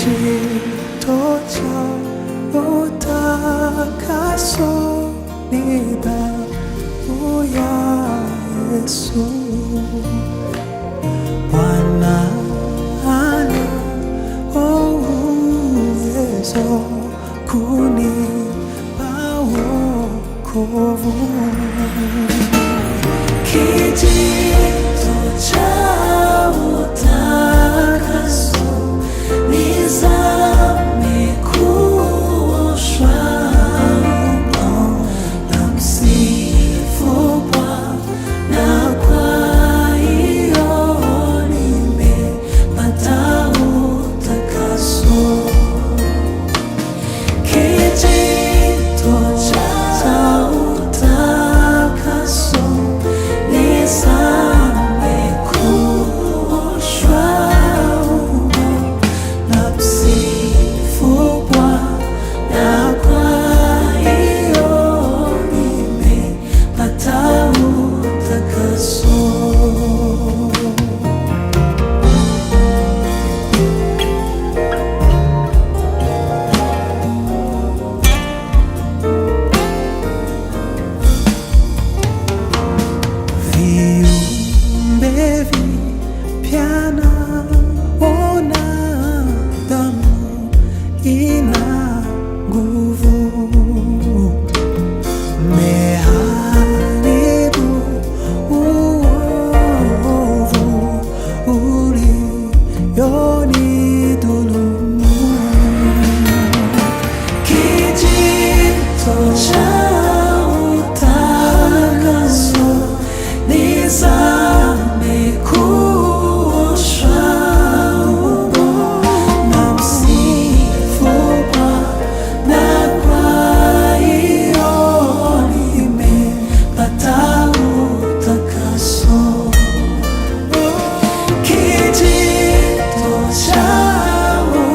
kijito cha utakaso ni damu ya Yesu. Bwana ana uwezo kunipa wokovu. Kijito cha utakaso nizame kuoshwa mno na msifu Bwana, kwa hiyo nimepata utakaso. Kijito cha utakaso nizame kuoshwa mno na msifu Bwana, kwa hiyo nimepata utakaso. Viumbe vipya naona, damu ina nguvu. Mmeharibu uovu ulionidhulumu. Kijito cha utakaso nizame kuoshwa mno na msifu Bwana, kwa hiyo nimepata utakaso. Kijito cha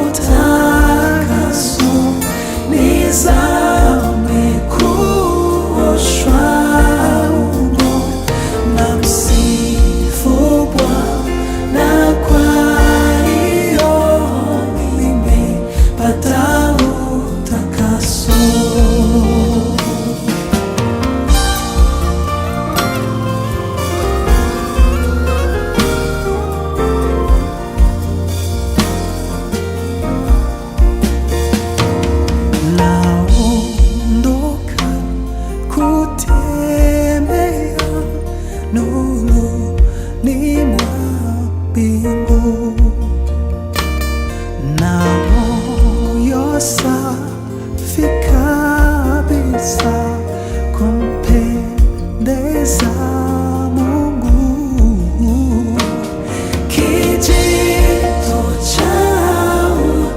utakaso nizame kuoshwa mno na msifu Bwana, kwa hiyo nimepata utakaso. Naondoka kutembea nuruni mwa mbingu, na moyo safi kabisa kumpendeza Mungu. Kijito cha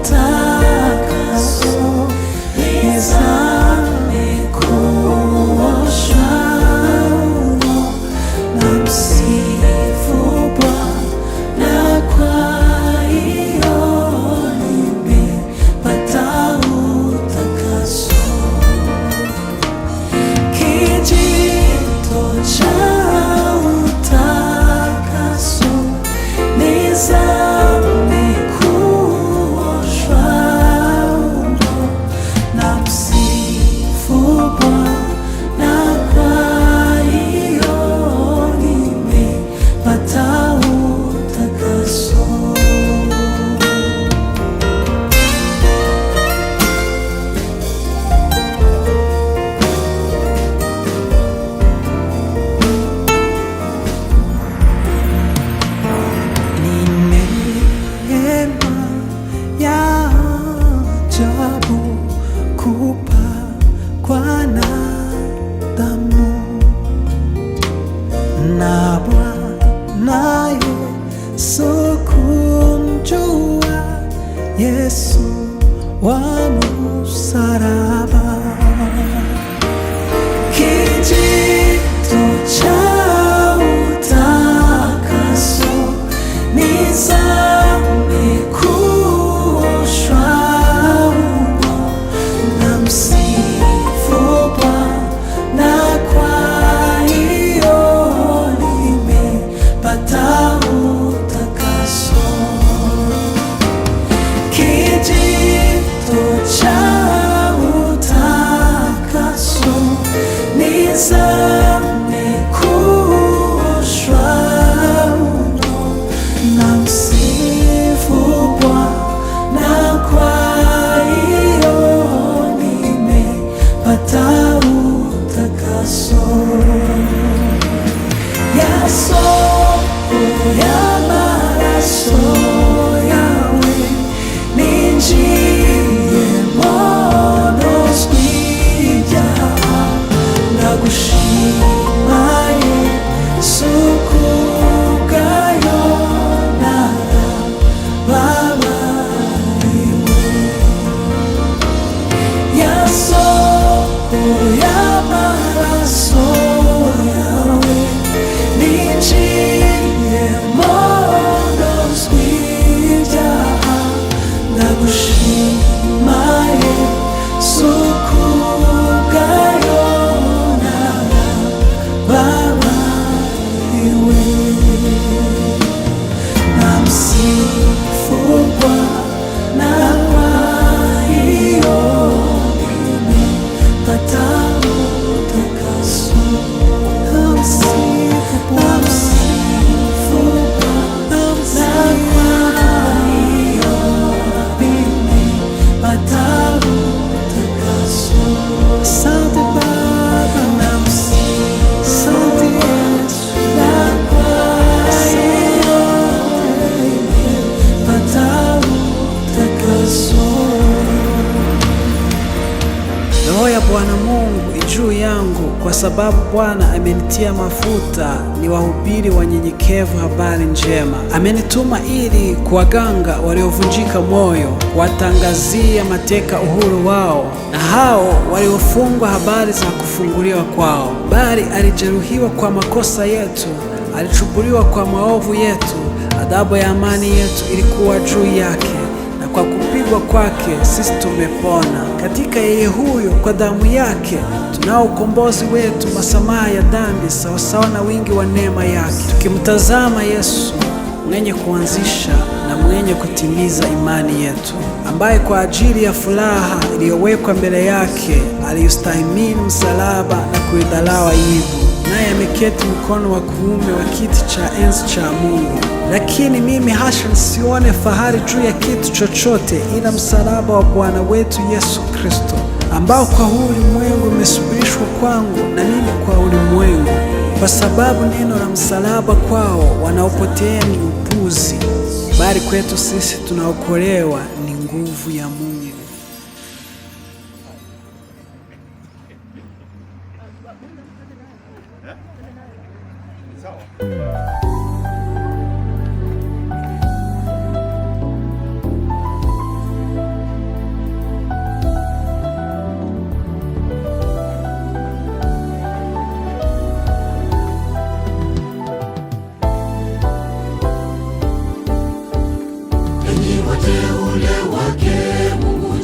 utakaso nizame kuoshwa mno na msifu Bwana, kwa hiyo nimepata utakaso. Kijito cha utakaso nizame kuoshwa mno na msifu Bwana, kwa hiyo nimepata utakaso. Ni neema ya ajabu kupakwa na damu, na Bwana Yesu kumjua Yesu wa msalaba. Kijito cha utakaso nizame kuoshwa mno na msifu Bwana, kwa hiyo nimepata utakaso. Roho ya Bwana Mungu juu yangu, kwa sababu Bwana amenitia mafuta niwahubiri wanyenyekevu habari njema. Amenituma ili kuwaganga waliovunjika moyo, kuwatangazia mateka uhuru wao, na hao waliofungwa habari za kufunguliwa kwao. Bali alijeruhiwa kwa makosa yetu, alichubuliwa kwa maovu yetu, adhabu ya amani yetu ilikuwa juu yake, na kwa kupigwa kwake sisi tumepona. Katika yeye huyo, kwa damu yake tunao ukombozi wetu, masamaha ya dhambi sawasawa na wingi wa neema yake, tukimtazama Yesu mwenye kuanzisha na mwenye kutimiza imani yetu, ambaye kwa ajili ya furaha iliyowekwa mbele yake aliyostahimili msalaba na kuidharau aibu, naye ameketi mkono wa kuume wa kiti cha enzi cha Mungu. Lakini mimi hasha nisione fahari juu ya kitu chochote ila msalaba wa Bwana wetu Yesu Kristo, ambao kwa huu ulimwengu umesubirishwa kwangu na mimi kwa ulimwengu, kwa sababu neno la msalaba kwao wanaopotea ni upuzi, bali kwetu sisi tunaokolewa ni nguvu ya Mungu. Enyi wateule wake, Mungu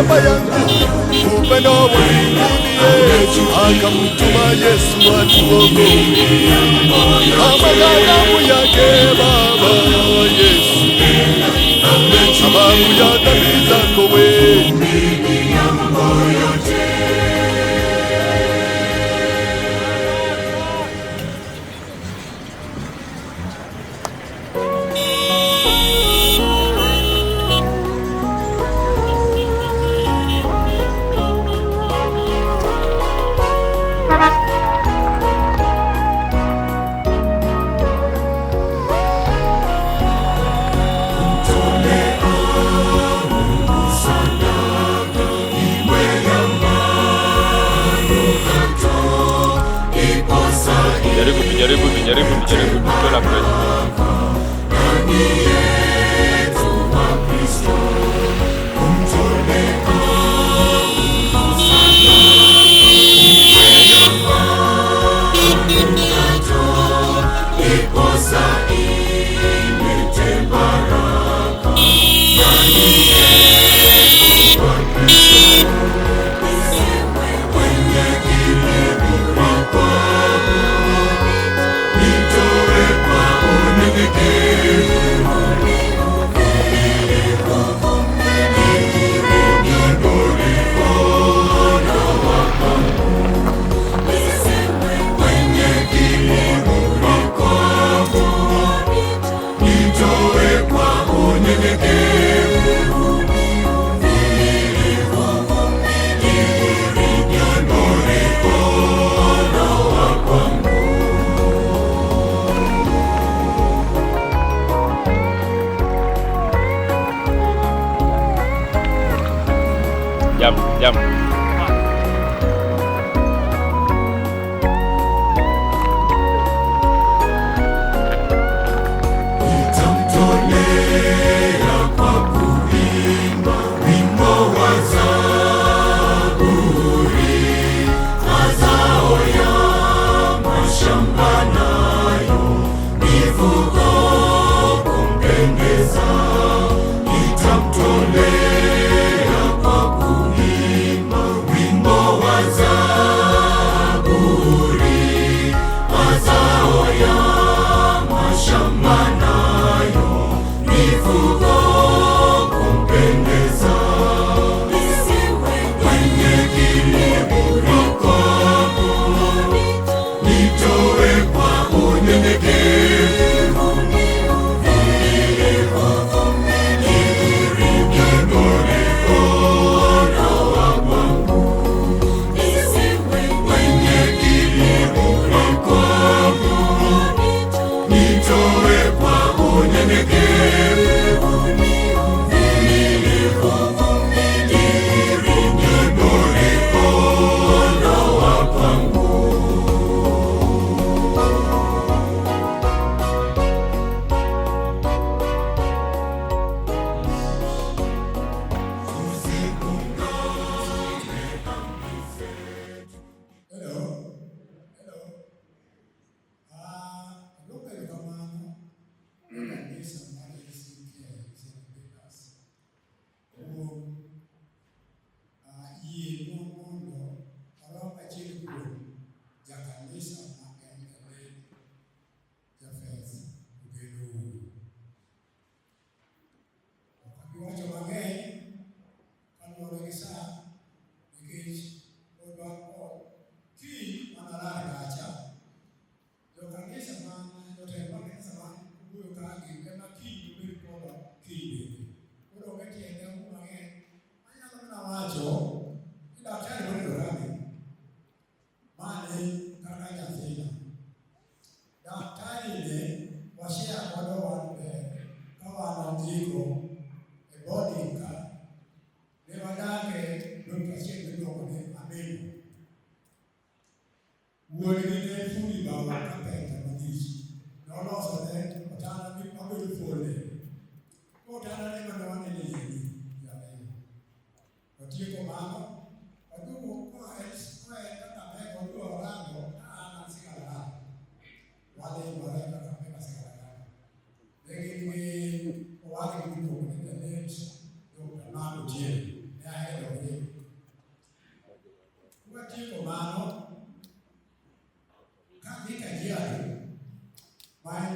baba yangu, upendo wa mbinguni akamtuma Yesu atuokoe. Kama ghadhabu yake Baba Yesu, sababu ya dhambi zako wewe. Jaribu kutola pressure. Jam. Nitamtolea kwa kuimba wimbo wa zaburi, mazao ya mashamba nayo mifugo kumpendeza. Nitamtolea kwa kuimba wimbo wa zaburi, mazao ya mashamba nayo mifugo kumpendeza. Kwenye kiburi kwangu nitoe kwa unyenyekevu, kiburi mkono wa kwangu. Kwenye kiburi kwangu nitoe kwa unyenyekevu, kiburi mkono wa kwangu.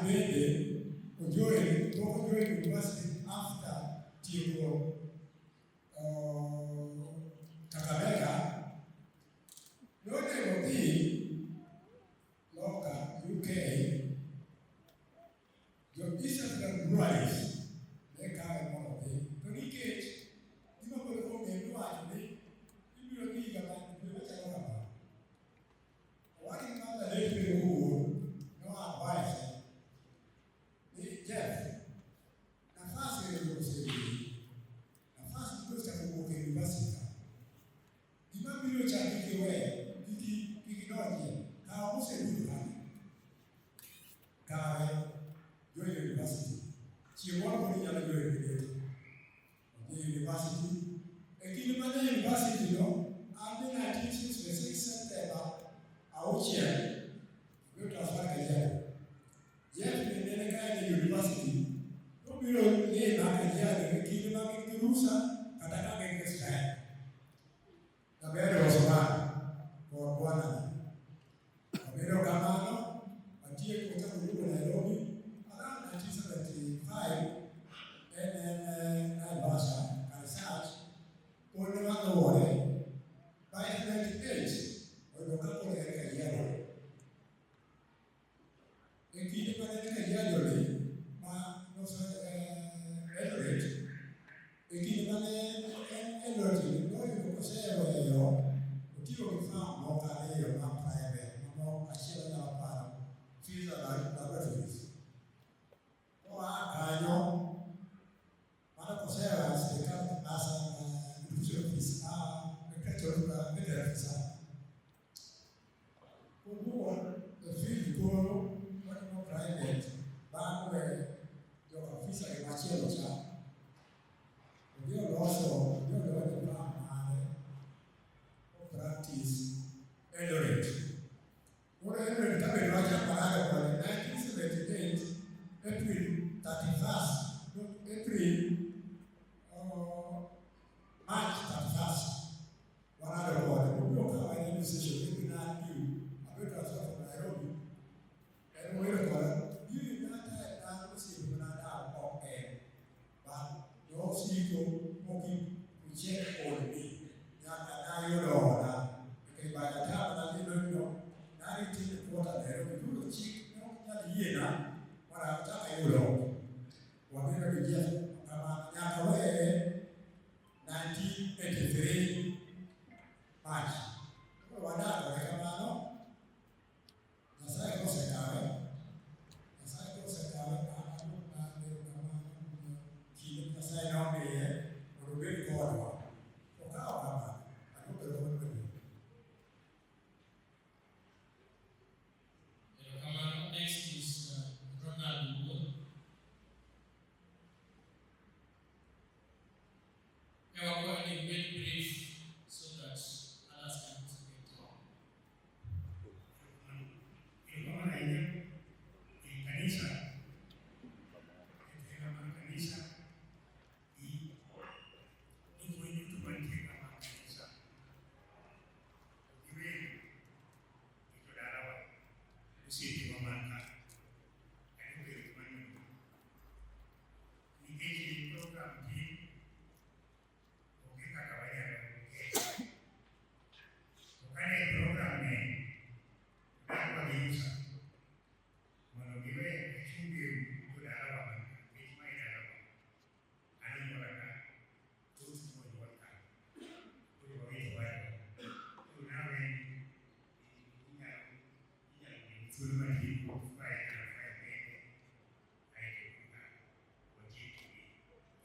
bende ojoin university after tieko Kakamega nonego dhi loka UK jo-East African Breweries ne kawe mondo dhi to nikech gima koro ong'e wacho ni ibiro dhi ga dwe machalo kama wani kama leo huo no advice ni Jeff nafasi ile kusaidia nafasi ndio cha kuoka university gima biro cha kiwe kikidoje kama kusaidia kawe yo university chiwon ko nyalo yo university ekini mana university no ande na teaching specific September auchiel yo transfer ke yeye nene kaya ni university to biro ni na kaya ekini ma kirusa kata kama ingestahili na bado wasoma kwa bwana bado kama atie kutoka huko Nairobi around 1975 and Naivasha research on the water by 1998 walikuwa kwa Kajiado ekini pale Kajiado ni ma no Eldoret ekini pale Eldoret ndio ilikosewa hiyo utio kifaa mwaka leo na private mambo ashira na hapana fees laboratories kwa kanyo mara kosea serikali hasa ndio ofisi mekato na ofisa kwa field kwa watu private baada ya ofisa ya machelo cha ndio loso ndio wale practice Eldoret ora Eldoret tabe raja para kwa 1978 April 31st April March 31st wanada kwa ndio kama ile session ni na new abeto sasa Nairobi wewe kwa hii hata na sisi tunada okay ba ndio siko moki kucheck on me ya nayo dona ikibaya tena na ndio nari tini kuota Nairobi ndio chiki ndio yena mara kutaka yulo wamenda kujia kama nyaka wewe 1983 March kwa wadada kama no nasai kwa sekawe na kama kile nasai naombe urubeni kwa watu kwa kama anapokuwa next is Ronald Wood. I will go ahead and make brief so that others can get on. Kama ile kanisa kama kanisa hii ni kwenye tubanike kama kanisa iwe ikodarawa usiti mamaka ndio kwenye ni program hii ukika kawaida ukane program ni kwa diusa manogiwe chungi kudarawa hekima idarawa ani moraka tutu mwaka kwa wito wao tunawe Tuluma hii kwa pende haikuwa wajibu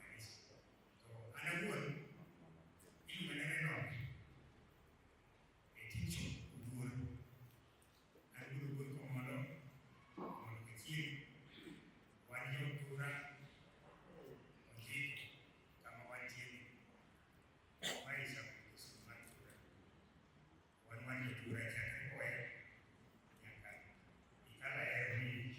kanisa. So anakuwa ili maneno eticho kudura. Anakuwa kwa komando kachiri wanyo kura wajibu kama wajibu maisha kusoma kura. Wanyo kura cha kwa ikala ya hii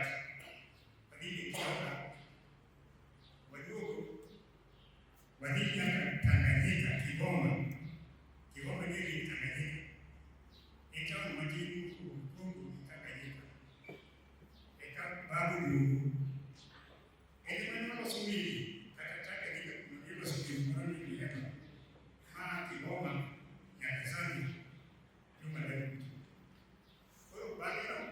wakati wadili kiona wadogo wadili hapa Tanganyika Kigoma nili Tanganyika ikawa majibu Kongo Tanganyika eka babu ele maneno sumili katataka ndio sumili mwana ni hapa Kigoma ya Tanzania nyuma ya kwa hiyo baada ya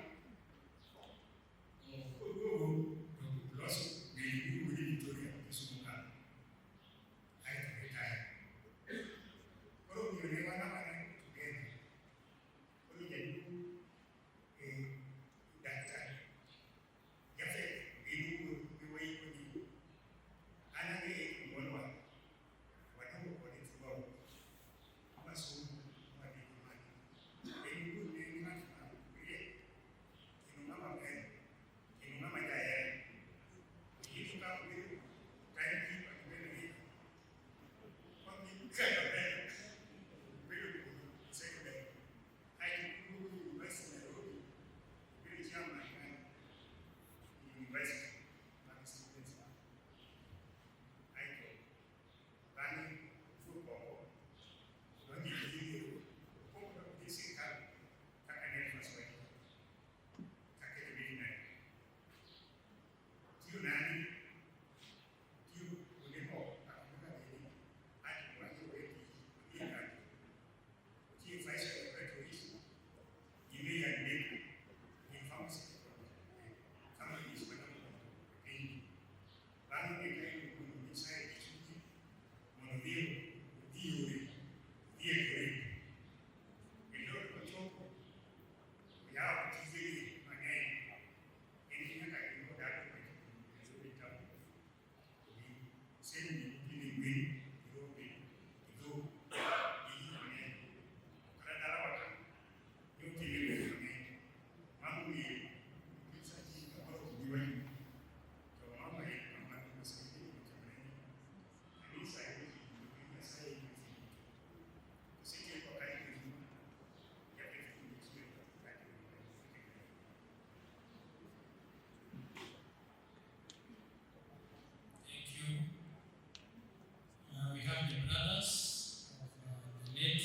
we have the brothers of the late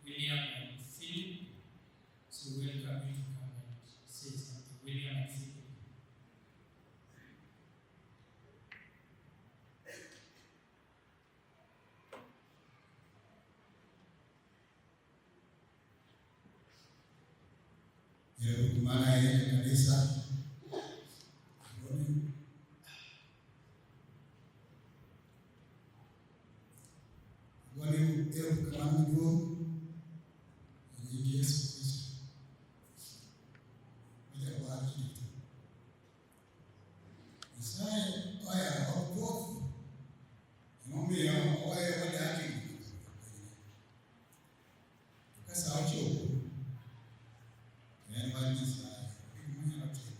William and Philip. So welcome you to come and say something. William and Philip. Maana ya kanisa wale kama ndio ni Yesu Kristo bila kuacha Isaya aya hapo ngombe ya aya wale haki kasa acho yani wale Isaya mmoja na tena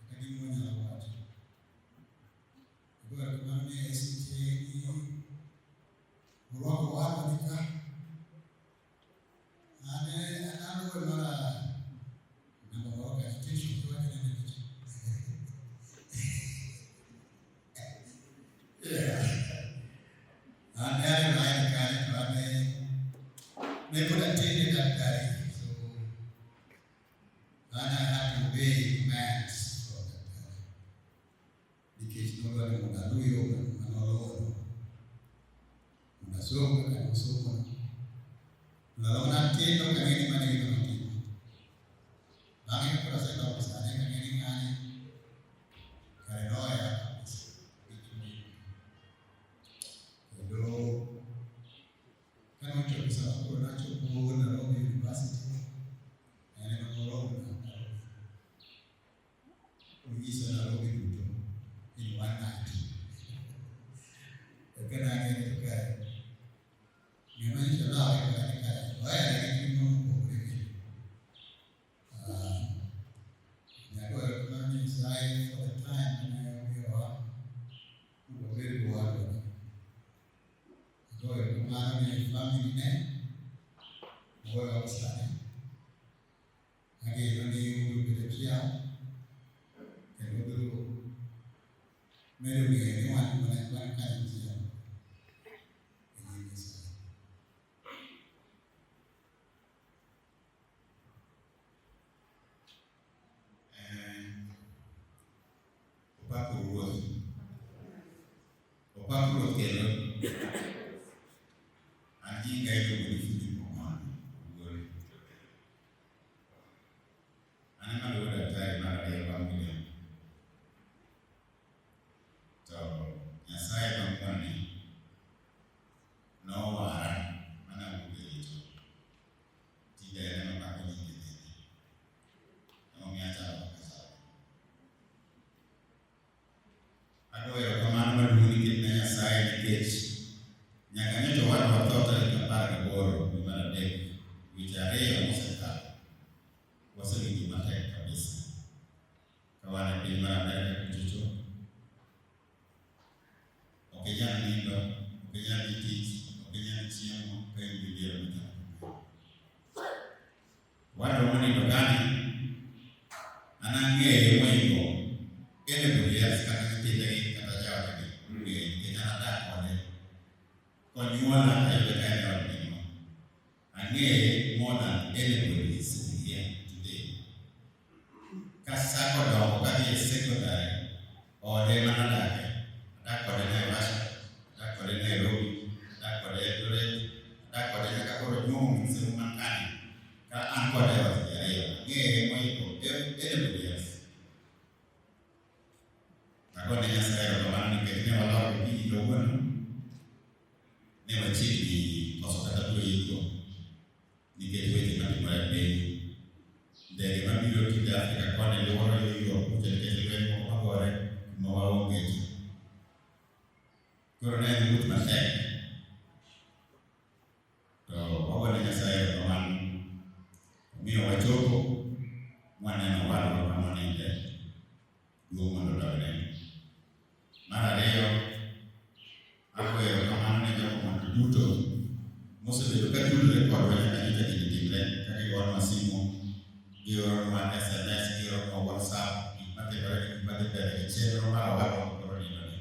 kadri mmoja na watu kwa kama ni STN Murwako wako nika anawe mara namba waka kitesho kwa nini kitu anaye naye kale kale mekona tende daktari so ana had to obey commands from daktari dikishinoga ni mudaluyo manolono unasoma kama usoma unaona tendo kanini mani kama tendo bali kwa sababu kwa sababu kanini ngani karenoya kabisa ndio kama mtu akisema kwa nacho kuona Nairobi University na Nairobi uliisa Nairobi mtu in one night kana ngene Memang salah kita bayar ini memang boleh. Jadi kalau saya for the time we are very good. Kalau kemarin family ni, boleh apa sahaja. Lagi ini untuk berjaya, medo ng'eyo ni wan kanyachiel e nyim Nyasaye. Opako ruoth kendo an nyinga iluongo ni Philip Omondi Wuori. An ema luwo daktari mar ariyo bang' William. To Nyasaye bang'ni nowara mana wuok e richo. Tinde en ema pako nyinge bende. Emomiyo achalo kaka chalo. Agoyo erokamano maduong' nikech ne Nyasaye nikech nyaka nyocha wadwa tho tarik 18 dwe mar adek, dweche ariyo mosekalo. Wasewinjo matek kabisa ka wan e piny mar Amerka kuchocho. Ok inyal nindo, ok inyal dhi tich, ok inyal chiemo ka in gi dhier machalo. Wadwa nindo gani an ang'eye moingo NWS kata nyithindegi kata jaodgi ng'eye nikech an adak kode. Konyuola ayude ka en e od minwa. Ang'eye more than anybody sitting here today. Kasako dongo kadhi e secondary, ode mana adake. Adak kode Naivasha, adak kode Nairobi, adak kode Eldoret, adak kode nyaka koro nyuomo Msemu Mankani. Ka an kode e od ji ariyo. Ang'eye moingo anybody else. Agone Nyasaye erokamano nikech ne waloro gokinyi kawuono. Ne wachiegni koso kata tuo iko nikech weche matimore e piny. Ndege mabiro tinde Afrika koni luoro yo kucho nikech lweny moko magore kuma waonge ji. Koro ne en wuoth matek. To wagone Nyasaye erokamano. Omiyo wachopo mwaneno wadwa kama oninde. Duong' mondo odogne. Mar ariyo, agoyo erokamano ne jogo duto mosebedo ka tudore kodwa nyaka nyocha gini timre, ka gigoronwa simu, gigoronwa SMS, gigoronwa WhatsApp, gik matimore gi gik madhi mbele gi chenro mar owadwa mokoro nindoni.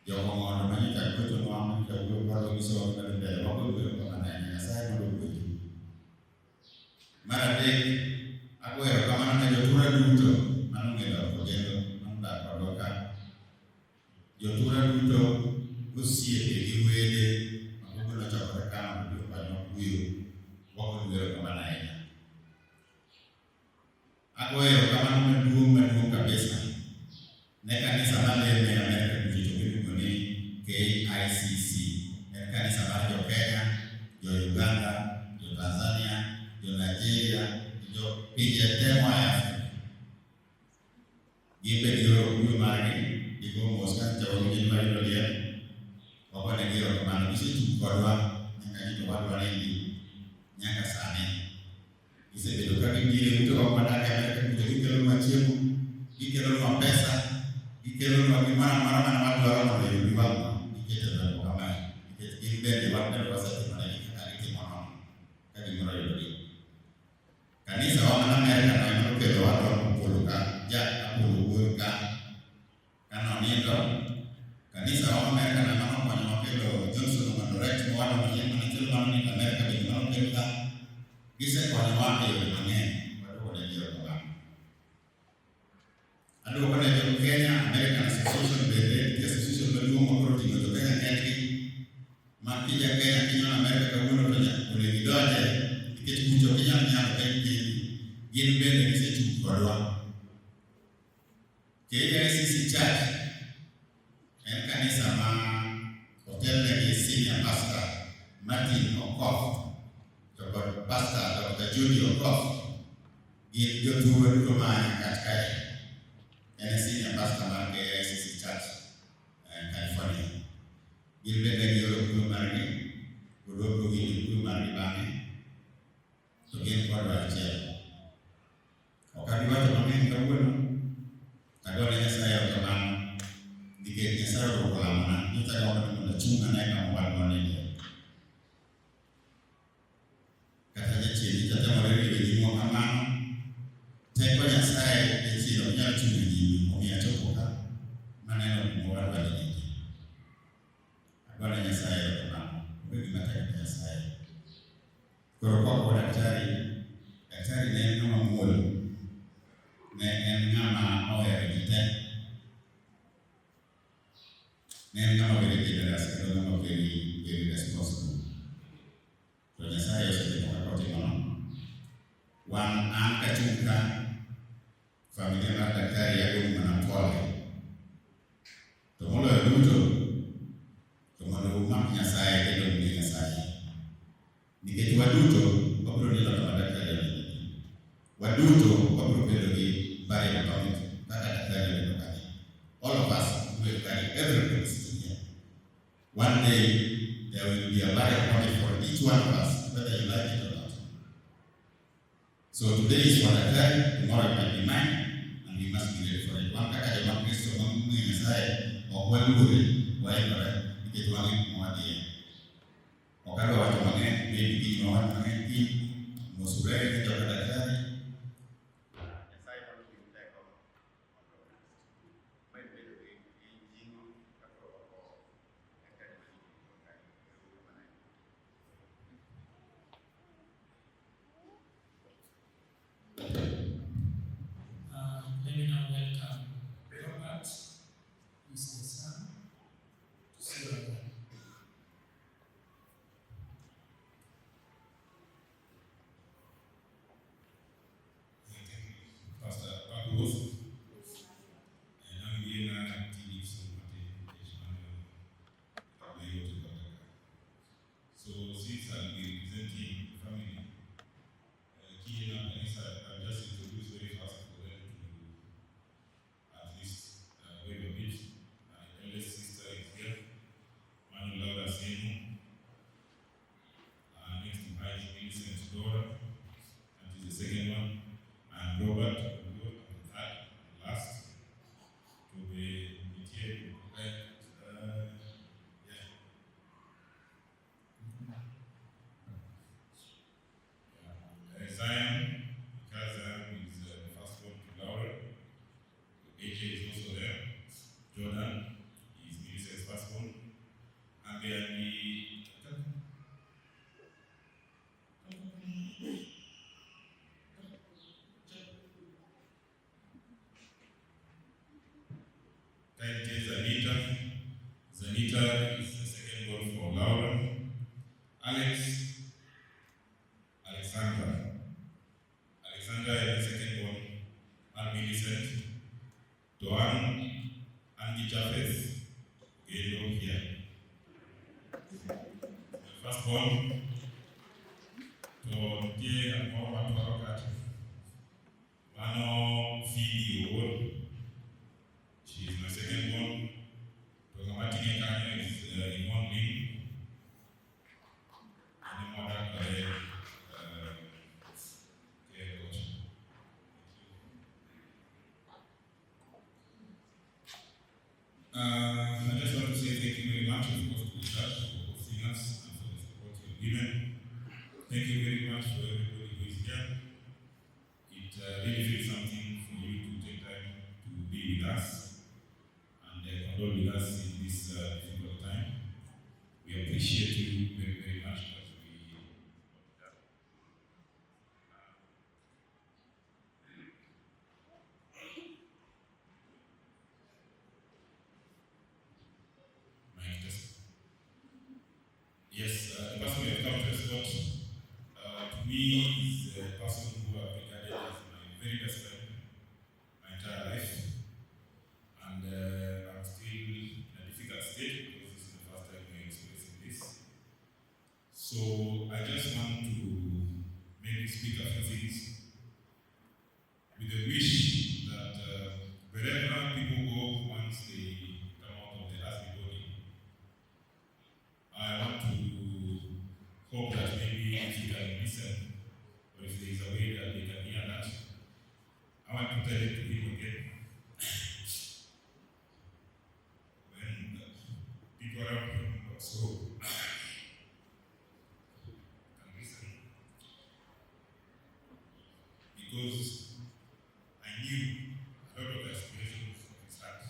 Jogo mondo manyocha gochonwa, manyocha wuoyo kodwa gisomo gik madhi mbele, wagoyo erokamano ahinya. Nyasaye mondo ogwedhu. Mar adek, agoyo erokamano ne jotura duto manong'eyo kogendo manodak kodwa ka. Jotura duto, osiepe gi wede magogo nochokore ka mondo okonywa kuyo, wagoyo erokamano ahinya. Agoyo erokamano maduong' kabisa ne kanisa malemo e Amerka kuchocho miluongo ni KICC. En kanisa mar Jo-Kenya, Jo-Uganda, Jo-Tanzania, Jo-Nigeria, Jo-pinje te moa e Afrika. Gin be gioro kuyo margi, gigo mos ka jawawinjo ni wayudo liel. Wagonegi erokamano. Gisechung' kodwa nyaka nyocha wadwa nindi nyaka sani. Gisebedo ka gibiro e utewa madak e Amerka kucho, gikelonwa chiemo, gikelonwa pesa, gikelonwa gimoro amora mane wadwaro mondo oyud wang'wa, giketo e lwetewa kamae. Nikech gin bende wadbende wasetimoregi kaka gitimo nono ka gimoro oyudogi. Kanisa wa man Amerka no ema nokelo wadwa Apollo ka, Apollo Wuori ka nonindo. Kanisa wa Amerka no ema nokonyowa kelo Johnson Omandoret mowadwa manyien manichielo manonindo Amerka bende manokelo ka. Gisekonyowa e yore mang'eny. Waduokonegi erokamano. Aduoko ne Jo-Kenya American Association bende nitie association maduong' makoro oting'o Jo-Kenya kendgi. Ma kija Kenya kinyono Amerka kawuono to nyaka onego idonje nikech kucho ok inyal nyalo ka in kendi. Gin bende gisechung' kodwa. KICC Church en kanisa ma otelnegi senior pastor Martin Okoth to kod pastor Dr. Judy Okoth. Gin jotuo duto ma nyaka kae. En senior pastor mar KICC Church California. Gin bende gioro kuyo margi, kodoko gini kuyo margi bang'e, to gin kodwa achiel. Ok abi wacho mang'eny kawuono. Agone Nyasaye erokamano nikech Nyasaye odwoko lamona. Nyocha gombo ni mondo achung' ane kama wadwa ninde. Kata jachien nyocha temore riwe nyimwa kamano. Teko Nyasaye familia mar daktari Yagomi Manampole. To moloyo duto, to mondo umak Nyasaye kendo umgi Nyasaye. Nikech waduto wabiro neno kama daktari Yagomi. Waduto wabiro bedo gi burial permit kaka daktari Yagomi. All of us will carry every here. One day there will be a burial permit for each one of us, whether you like it or not. So today is for daktari, tomorrow it might be mine, and we must be ready for it. One kaka jama Kristo Mungu Nyasaye okwalure waikore nikech wangi mwadie. Okadwa wacho mang'eny, maybe gini mawacho mang'eny piny, mosure ne joka daktari. Nyasaye mondo kik tek oko. Med bedo gi jingo kaka oko daktari Let me now welcome Robert, who is the son, to say a word. Pastor Pakus, and I'm here now to give some So since I'll be representing the family, I'll just introduce very fast for them to at least wave a bit. My eldest sister is here, Manu Laura Senu. Next to her is Millicent Dora, and she's the second one. And Robert, the third and last, to be here. Zion, because Zion is the first one to Laura. AJ is also there. Jordan is Millicent's first one. And then Zanita is the second one for Laura. Alexandra is the second one. And Millicent. Doan, Andy Japheth, Gelo here. The first one, to Tie and Mama Torokat. Mano Fidi, she is my second one. Togamatine Kanya is in one wing. And the mother care coach. I just want to say thank you very much, of course, to the church for hosting us and for the support of women. Thank you very much for everybody who is here. It really feels something for you to take time to be with us and condole with us in this difficult time. We appreciate you very, very much as we Yes, the person we have come to escort, to me, is a person who I've regarded as my very best friend my entire life. And I'm still in a difficult state because this is the first time we're experiencing this. So I just want to maybe speak a few things with a wish that wherever people go once they come out of the earthly body, I want to hope that maybe if you can listen, or if there is a way that they can hear that, I want to tell it to him again. When people are so can listen. Because I knew a lot of the aspirations of his heart.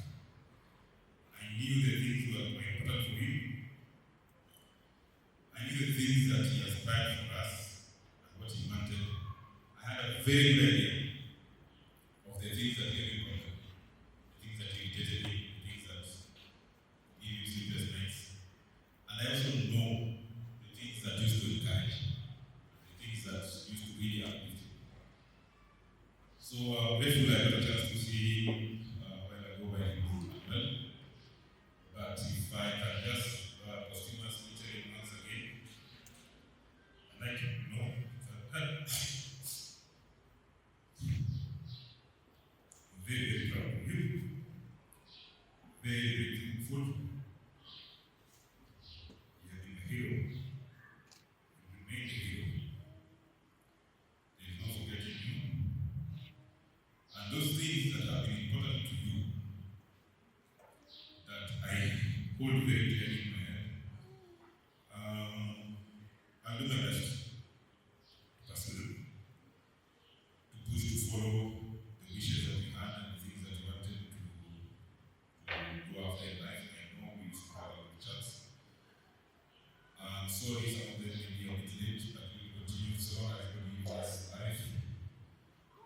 I knew the things that were important for him. I knew the things that he aspired for us and what he wanted. I had a very good idea of the things that gave him comfort, the things that irritated him, the things that gave him sleepless nights. And I also know the things that used to encourage, the things that used to really uplift him. So grateful I got a chance hold very clearly in my head. I'll do my best personally to push to follow the wishes that we had and the things that we wanted to go after in life. I know we used to have a lot of chats. Sorry, some of them may be a bit late, but we will continue so long as God gives us life.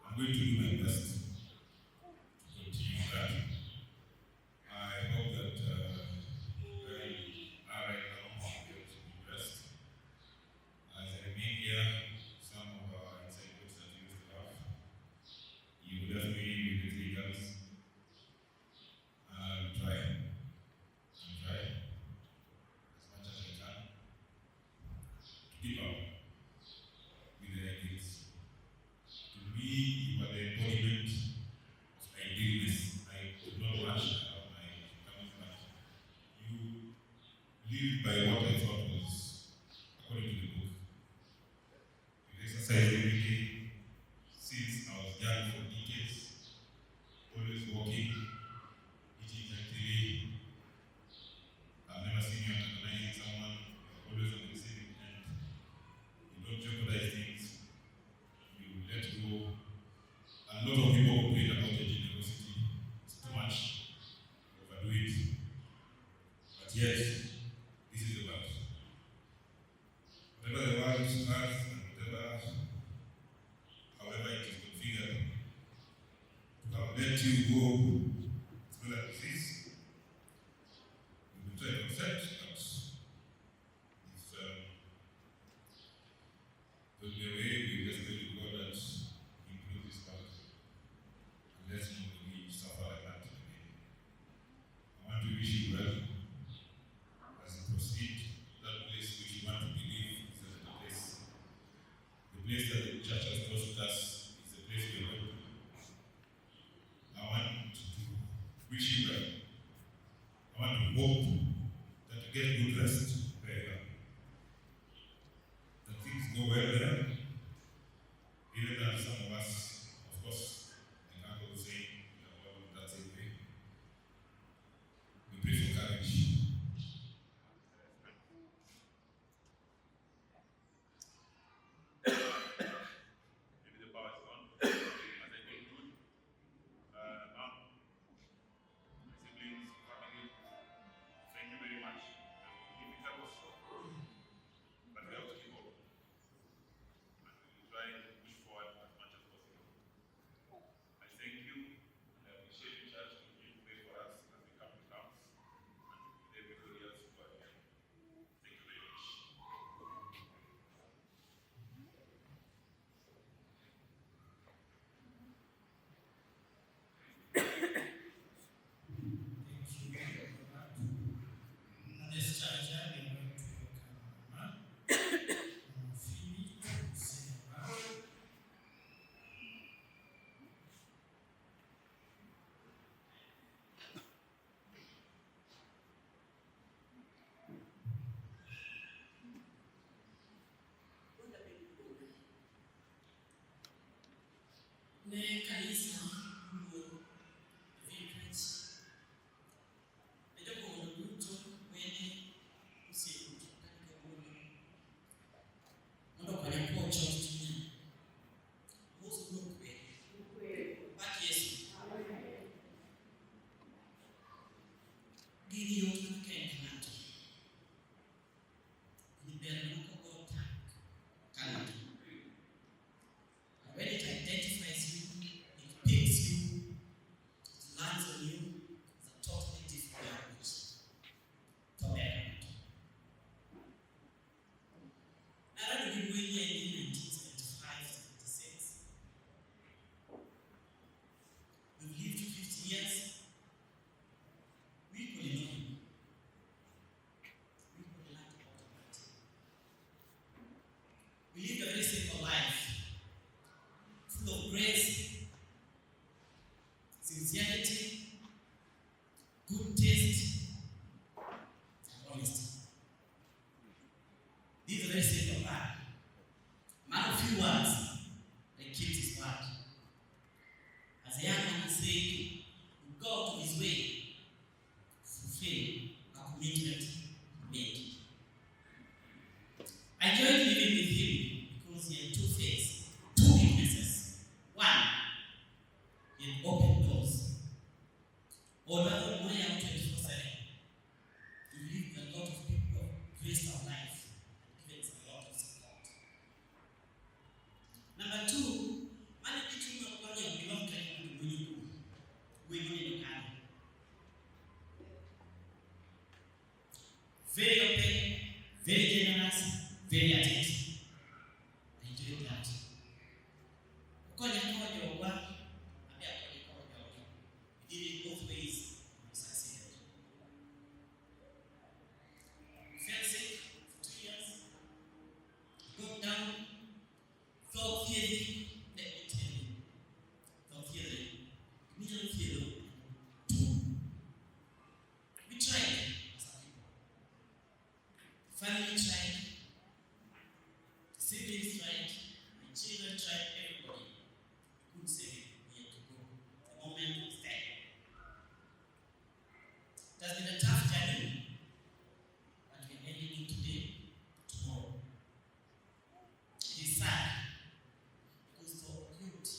I'm going to do my best to continue that. I hope that where you are right now, you'll be able to be blessed. As I remain here, some of our inside jokes that you used to have, you will definitely be the three girls. I'll try as much as I can to keep up with the right things. To me, you are the embodiment of idealness. I do not rush out my coming back. You live by what I thought was according to the book. You exercise every day since I was young for decades, always walking, eating healthily. I've never seen you antagonizing someone. You're always on the receiving end. You don't jeopardize things. You let go. A lot of people complain about your generosity. It's too much. You overdo it. But yet, this is the world. Whatever the world has and however it is configured, to have let you go through that disease, we will try to accept that if there'll be a way we just pray to God that He includes this part and let nobody suffer like that again. I want to wish you well as you proceed to that place which you want to believe is a better place. The place that the church has trusted us is the place we are going to. I want to wish you well. I want to hope that you get good rest where you are. That things go well there. Even though some of us, of course, like Uncle was saying, we are all that same way. We pray for courage. Maybe the power is on. As I conclude, mom, my siblings, family, thank you very much. Difficult also, but we have to keep up. And we will try to push forward as much as possible. I thank you and I appreciate the church continue to pray for us as we come to camps and everybody else who are here. Thank you very much. At this juncture, we are going to welcome Mama Phoebe Seba. Ne kanisa ngo vibrate ndio kwa mtu wenye usiku katika muda ndio kwa pocho chini muzo mkwe baki Yesu gini yote kanato ni berne ko kota kanato. When it identifies you, it picks you, it lands on you, it's a totally different language. Tolerant. I don't know when you in 1975, 76. We've lived 50 years. We could know him. We could learn about it. We lived a very simple life. Full of grace, sincerity, good taste, and honesty. These are very simple life. Man of few words, but keeps his word. As a young man said, go to his way, fulfill, and commit very at it. I enjoyed that. Konya konya wa, abia konya konya wa. We did it both ways. We succeeded. We felt sick for 2 years. Broke down. Felt feeling. Let me tell you. Felt feeling. Immediately feel. We tried as a people. Family tried. Siblings tried. My children tried. Everybody. We couldn't say it. We had to go. The moment was there. It has been a tough journey, but we're ending it today, tomorrow. It is sad because for youth,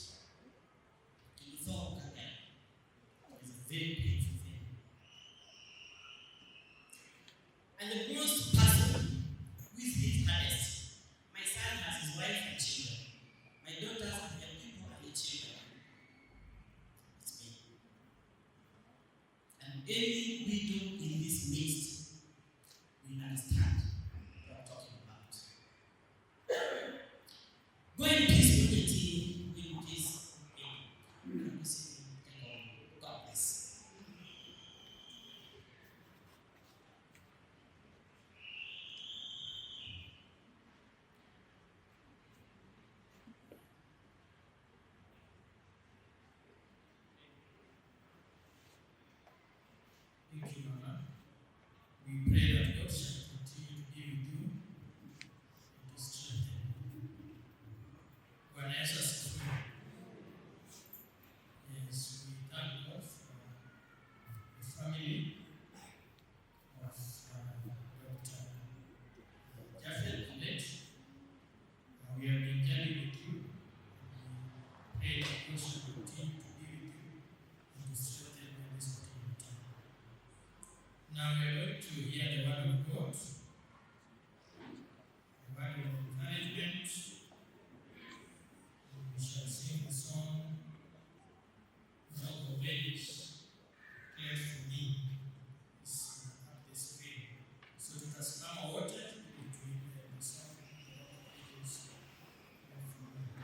to resolve again is a very painful thing. And the most person who is hit hardest, my son has his wife and children. My daughters have their people and their children. It's me. And any widow in this midst will understand what I'm talking about. Go in peace, unity, go in peace. God bless. Thank you, Mama. We pray that God shall continue to be with you and to strengthen you. Bwana Yesu asifiwe. Yes, we thank God for the family of Dr. Japhet Kulet. We have been journeying with you. We pray that God shall continue to be with you and to strengthen you in this particular time. Now we are going to hear the word of God, the word of encouragement. We shall sing the song, Rock of Ages, Care for Me. It's up the screen. So tutasimama wote ili tuimbe the song, Rock of Ages,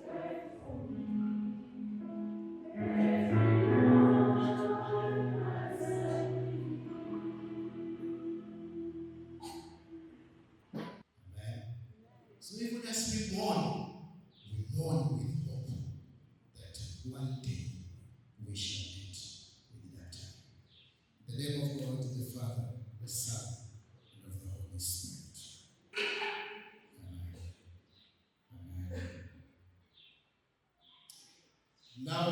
Care for Me. So even as we mourn with hope that one day we shall meet with that time. In the name of God, the Father, the Son, and of the Holy Spirit. Amen. Amen. Now,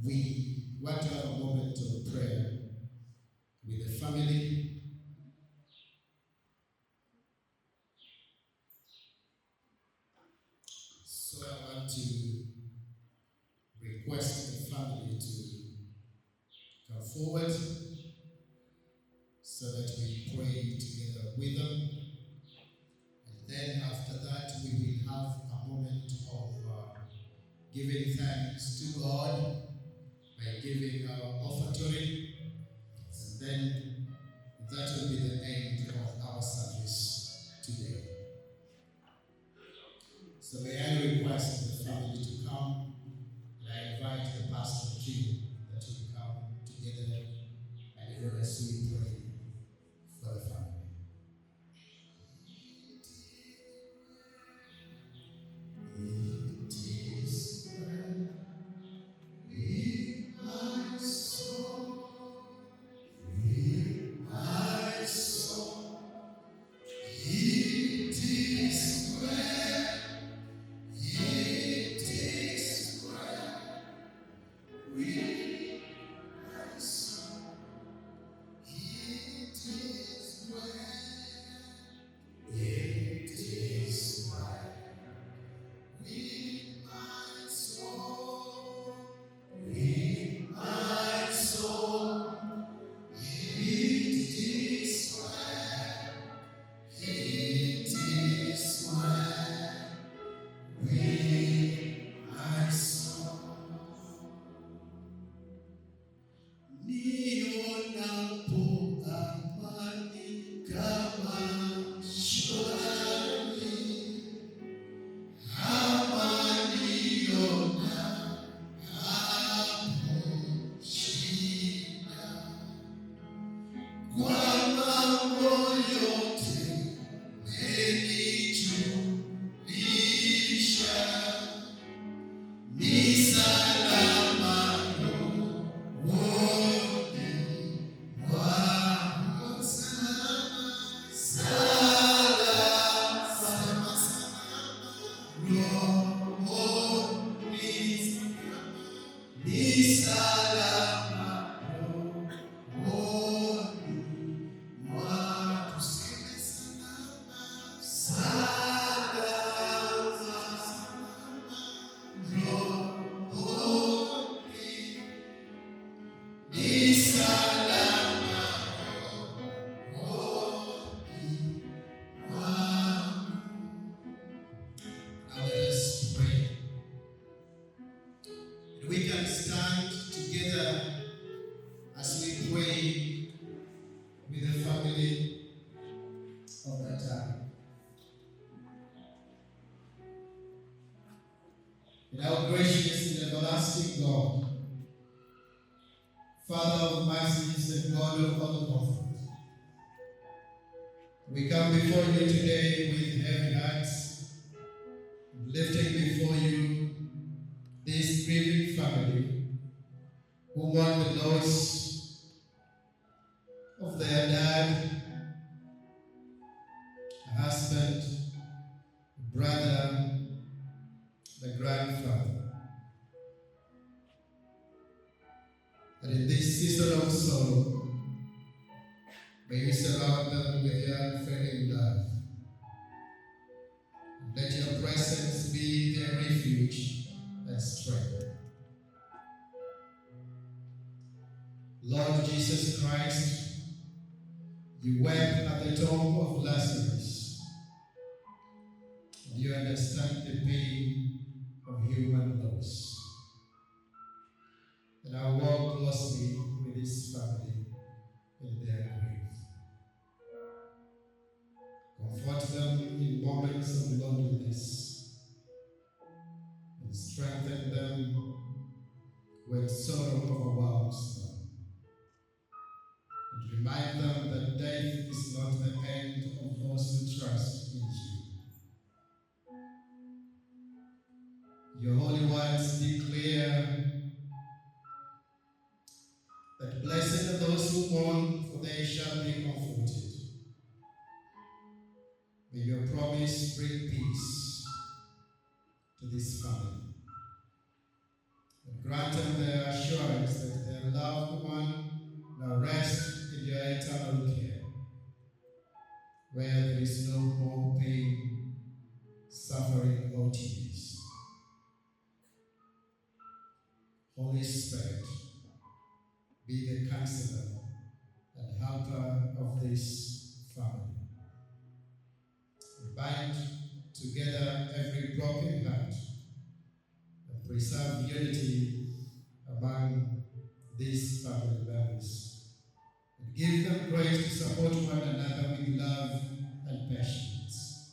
we want to have a moment of prayer with the family. So I want to request the family to come forward so that we pray together with them. And then after that, we will have a moment of giving thanks to God by giving our offertory. And then that will be the end of our service today. So may I request the family to come, and I invite the pastor Jim that will come together and even as we pray for the family. Our gracious and everlasting God, Father of mercies and God of all comfort, we come before you today with heavy hearts, lifting before you this grieving family who mourn the loss of their dad, a husband, a brother, the grandfather. And in this season of sorrow, may you surround them with your unfailing love. And let your presence be their refuge and strength. Lord Jesus Christ, you wept at the tomb of Lazarus, and you understand the pain of human loss. And I walk closely with this family in their grief. Comfort them in moments of loneliness and strengthen them when sorrow overwhelms them. And remind them that death is not the end of those who trust in you. Your holy words declare that blessed are those who mourn, for they shall be comforted. May your promise bring peace to this family. And Grant them the assurance that their loved one will rest in your eternal care, where there is no more pain, suffering, or tears. Holy Spirit, be the counselor and helper of this family. Bind together every broken heart and preserve unity among these family members. And give them grace to support one another with love and patience.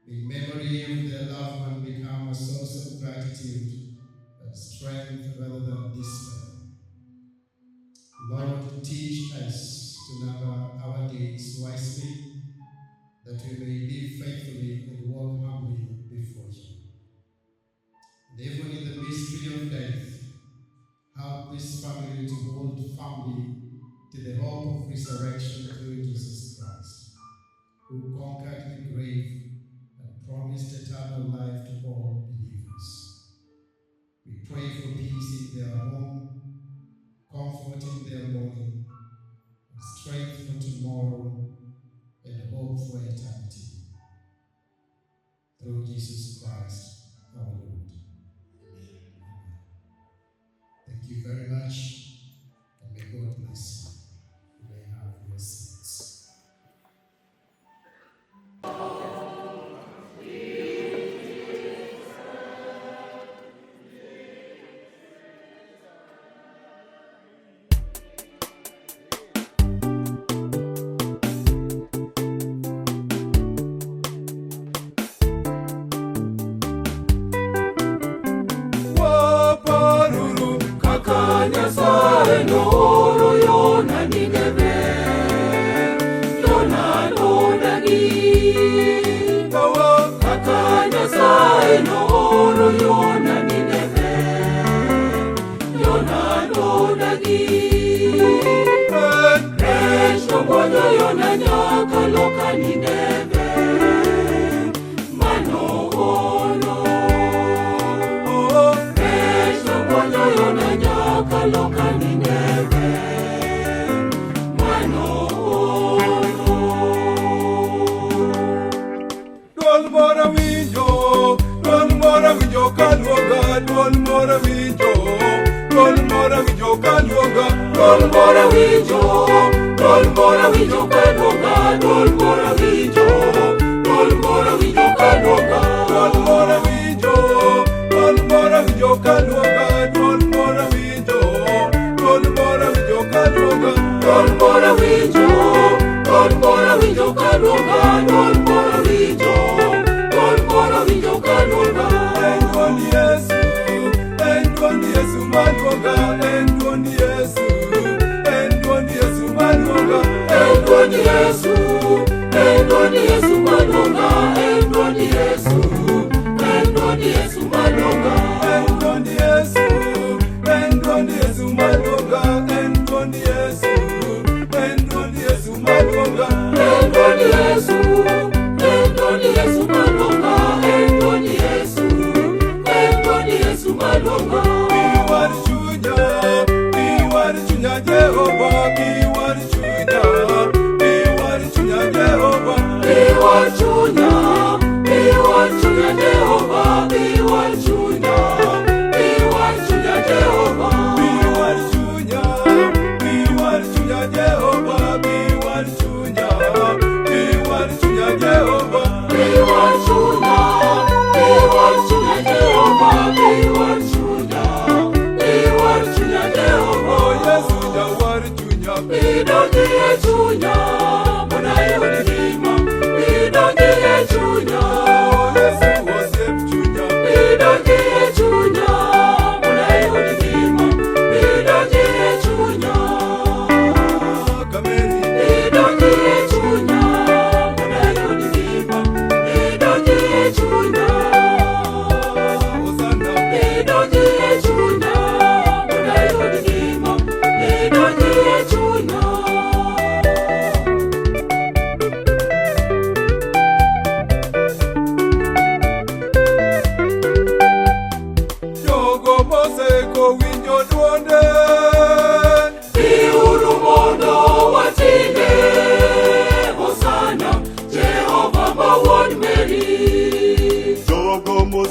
May memory of their loved one become a source of gratitude and strength rather than despair. Lord, teach us to number our days wisely, that we may live faithfully and walk humbly before you. And even in the mystery of death, help this family to hold firmly to the hope of resurrection through Jesus Christ, who conquered the grave and promised eternal life to all believers. We pray for peace in their home, comfort in their mourning, and strength for tomorrow, and hope for eternity. Through Jesus Christ, our Lord. Amen. Thank you very much, and may God bless you. You may have your seats. Nyasaye nooro Yona Nineve, Yona nodagi. Kaka Nyasaye nooro Yona Nineve, Yona nodagi. Rech nomonjo Yona nyaka loka Nineve, mano ono. Rech nomonjo Yona nyaka loka Nineve, mano ono. Duol mora winjo kaluonga, duol mora winjo kaluonga, Duol mora winjo kaluonga, duol mora winjo kaluonga, duol mora winjo kaluonga, duol mora winjo kaluonga, duol mora winjo kaluonga, duol mora winjo kaluonga. En duond Yesu maluonga, en duond Yesu maluonga, En duond Yesu maluonga, en duond Yesu maluonga. en duond Yesu maluonga, en duond Yesu maluonga. En duond Yesu maluonga, en duond Yesu maluonga. Iwar chunya Jehova, iwar chunya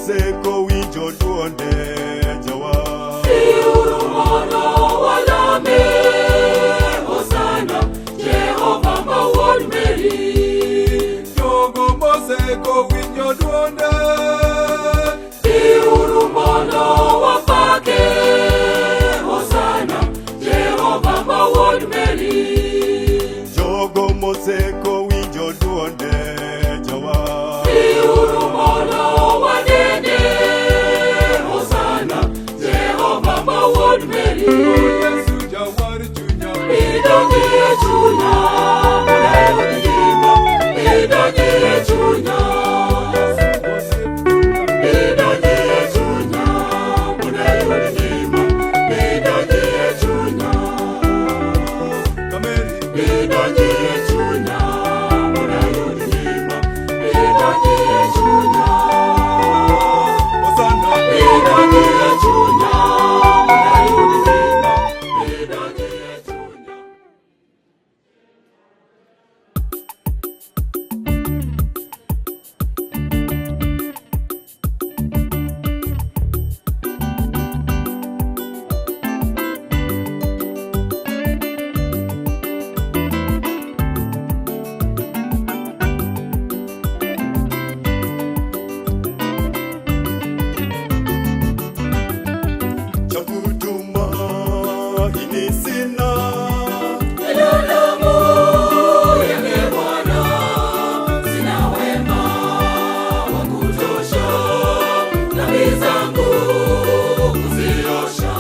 moseko winjo duonde jawa. Iuru mono walame, Hosana, Jehova ma wuod Mary. Jogo moseko winjo duonde. Iuru mono wapake, Hosana, Jehova ma wuod Mary. Jogo moseko winjo duonde jawa. Iuru mono wanene, Hosana, Jehova ma wuod Mary. Yesu jawar chunya. Idonji e chunya, monayo ngima. Idonji e chunya, idonji e chunya, monayo ngima. Idonji e chunya, Kameri. idonji e chunya, monayo ngima. Idonji e chunya, Hosana. idonji e chunya, monayo ngima. Idonji e chunya. Chakutuma ini sina. Ilalamu yake Bwana, sina wema wa kutosha, dhambi zangu kuziosha.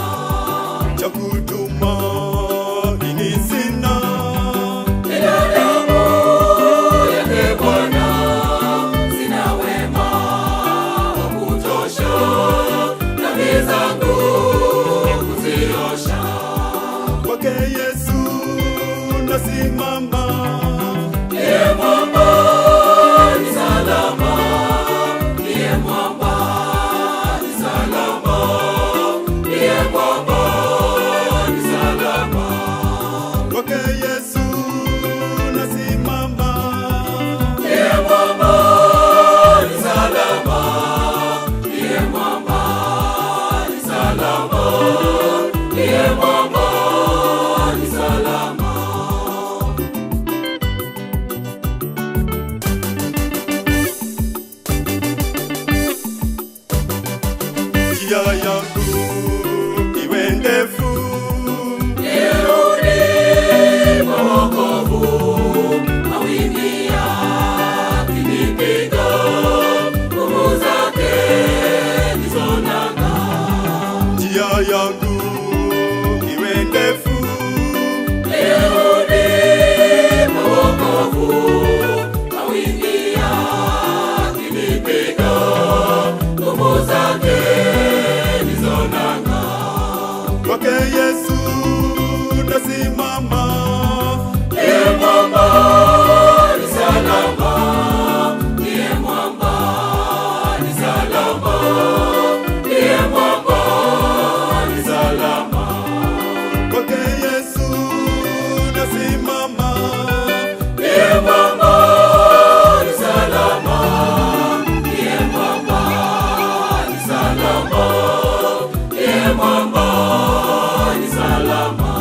Chakutuma ini sina. Ilalamu yake Bwana, sina wema wa kutosha, dhambi zangu kuziosha. Kwake Yesu nasimama. Ndiye mwamba ni salama, ndiye mwamba ni salama, ndiye mwamba ni salama. Kwake Yesu nasimama. Ndiye mwamba ni salama, ndiye mwamba ni salama, ndiye mwamba ni salama. Njia yangu iwe ndefu. Nirudi kwa wokovu, mawimbi yakinipiga, nguvu zake ndizo nanga. Njia yangu iwe ndefu. Nirudi kwa wokovu, mawimbi yakinipiga, nguvu zake ndizo nanga. Kwake Yesu nasimama. Ndiye mwamba ni salama, ndiye mwamba ni salama, ndiye mwamba ni salama. Kwake Yesu nasimama. Ndiye mwamba ni salama, ndiye mwamba ni salama, ndiye mwamba ni salama.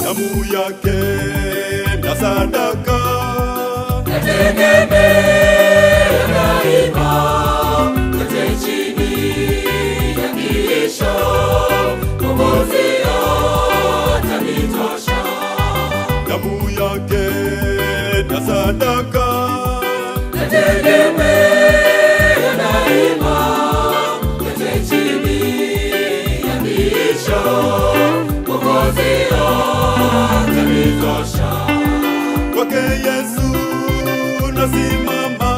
Damu yake na sadaka. Nategemea daima, yote chini ya kiisho, Mwokozi atanitosha. Damu yake na sadaka. Nategemea daima, yote chini ya kiisho, Mwokozi atanitosha. Kwake Yesu nasimama.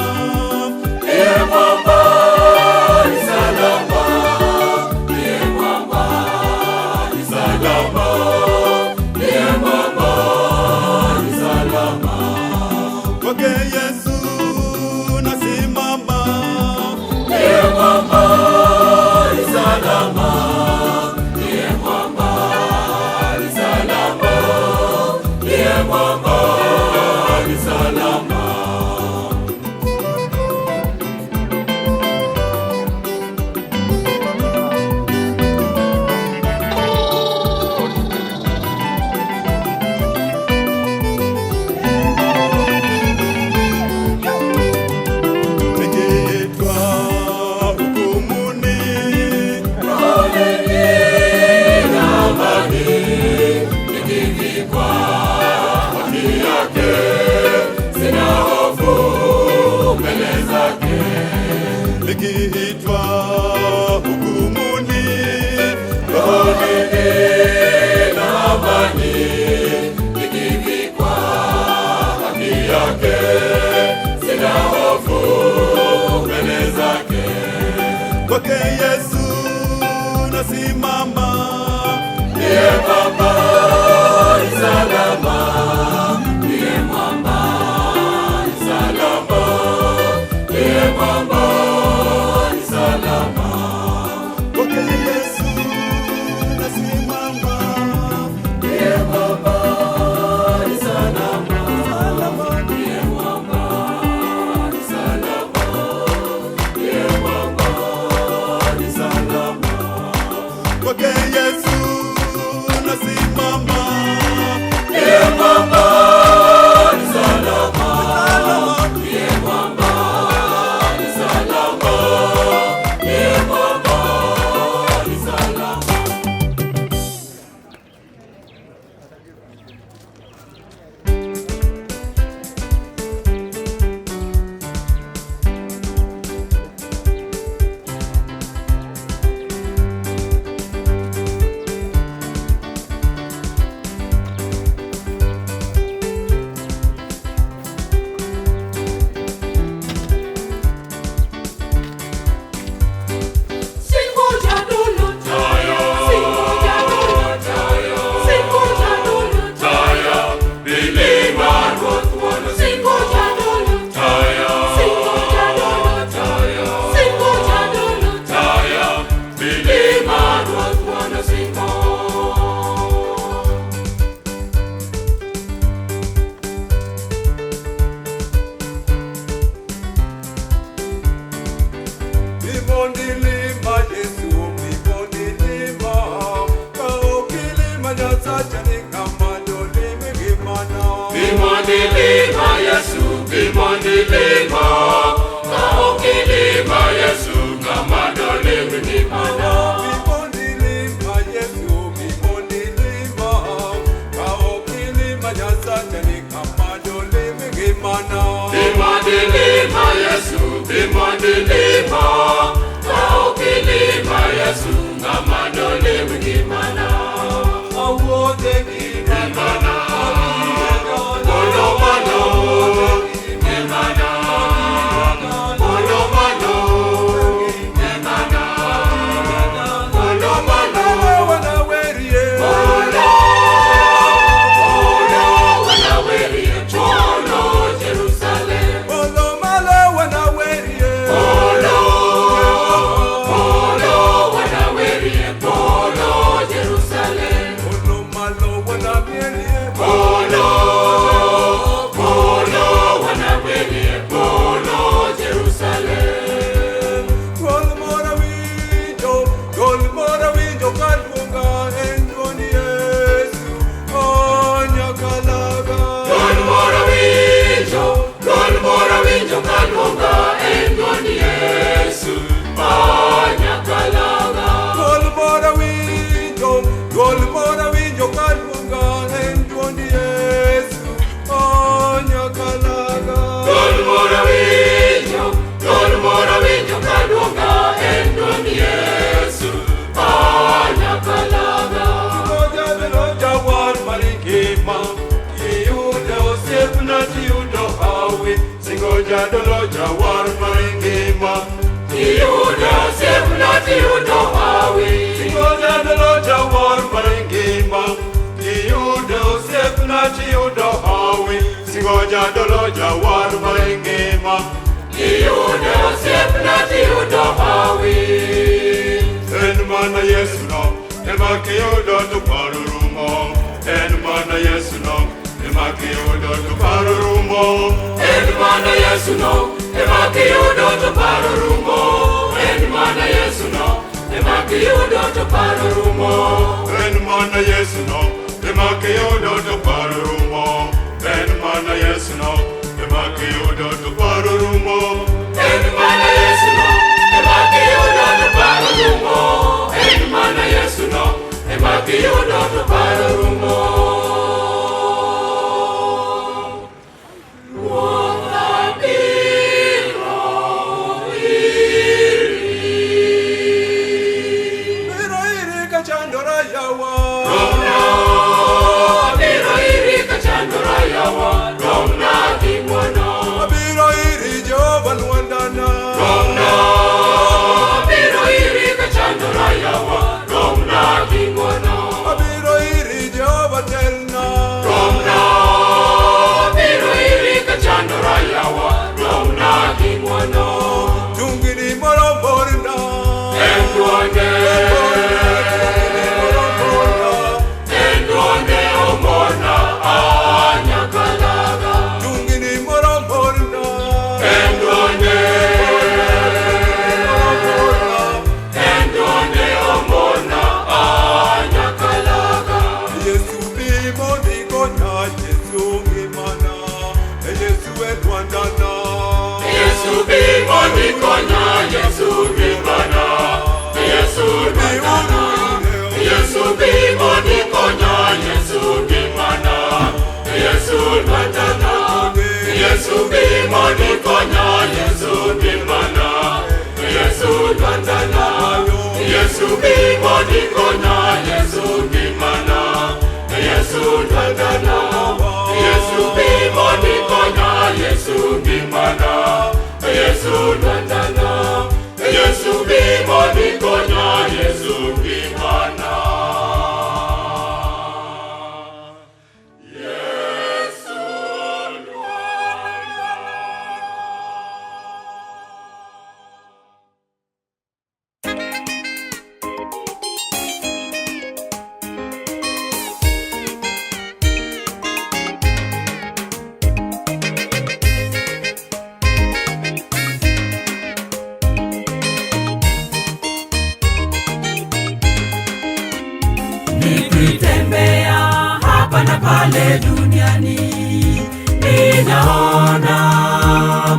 Ndiye mwamba ni salama, ndiye mwamba ni salama, ndiye mwamba ni salama. Kwake Yesu nasimama. nikiitwa hukumuni, rohoni nina amani, nikivikwa haki yake, sina hofu mbele zake. kwake Yesu nasimama, Ndiye mwamba ni salama, ndiye mwamba ni salama, ndiye mwamba ni salama. kwake Yesu nasimama, Ndiye mwamba ni salama, ndiye mwamba ni salama, ndiye mwamba ni salama. kwake Yesu nasimama, Ndiye mwamba ni salama, ndiye mwamba ni salama, ndiye mwamba ni salama. Bibondilima Yesu, bibondilima, kaokilima nyasacha ni kamadolimi gimana. Bimondilima Yesu, bimondilima, kaokilima Yesu, kamadolimi gimana. Bibondilima Yesu, bibondilima, kaokilima nyasacha ni kamadolimi gimana. Bimondilima Yesu, bimondilima, kaokilima Yesu, kamadolimi gimana. Awode gimana, Bolomano, gimana, bolomano, gimana, bolomano, wanawerie, bolo, wanawerie, bolo, Jerusalem, olomale wanawerie, bolo, wanawerie, bolo, Jerusalem, olomalo wanamierie, bolo, wanawerie, bolo, Jerusalem. Golmora winjo kalunga endoni Yesu, onyakalaga. Gol moro winjo kalunga endoni Yesu, onyakalaga. Golmora winjo kalunga endoni Yesu, onyakalaga. Gol moro winjo kalunga endoni Yesu, onyakalaga. Jawar marikima, iyude osiepna tiyudo hawi. Singoja dolo jawar marikima, Tiyudo osiepna tiyudo hawi. singoja dolo jawar marikima, iyude osiepna tiyudo hawi. Singoja dolo jawar marikima, Tiyudo osiepna tiyudo hawi. en mana Yesu no, ema kiyudo to paro rumo. En mana Yesu no, ema kiyudo to paro rumo. En mana Yesu no, ema kiyudo to paro rumo. En mana Yesu no, ema kiyudo to paro rumo. En mana Yesu no, ema kiyudo to paro rumo. En mana Yesu no, ema kiyudo to paro rumo. En mana Yesu no, ema kiyudo to paro rumo. En mana Yesu no, ema kiyudo to paro rumo. Wakabiro iri konya Yesu bimana Yesu bimana Yesu bimani konya Yesu bimana Yesu bimana Yesu bimani konya Yesu bimana Yesu bimana Yesu bimani konya Yesu bimana Yesu bimana Yesu bimani konya Yesu bimana Yesu bimana Yesu bimani konya Yesu bimana Nikitembea hapa na pale duniani, ninaona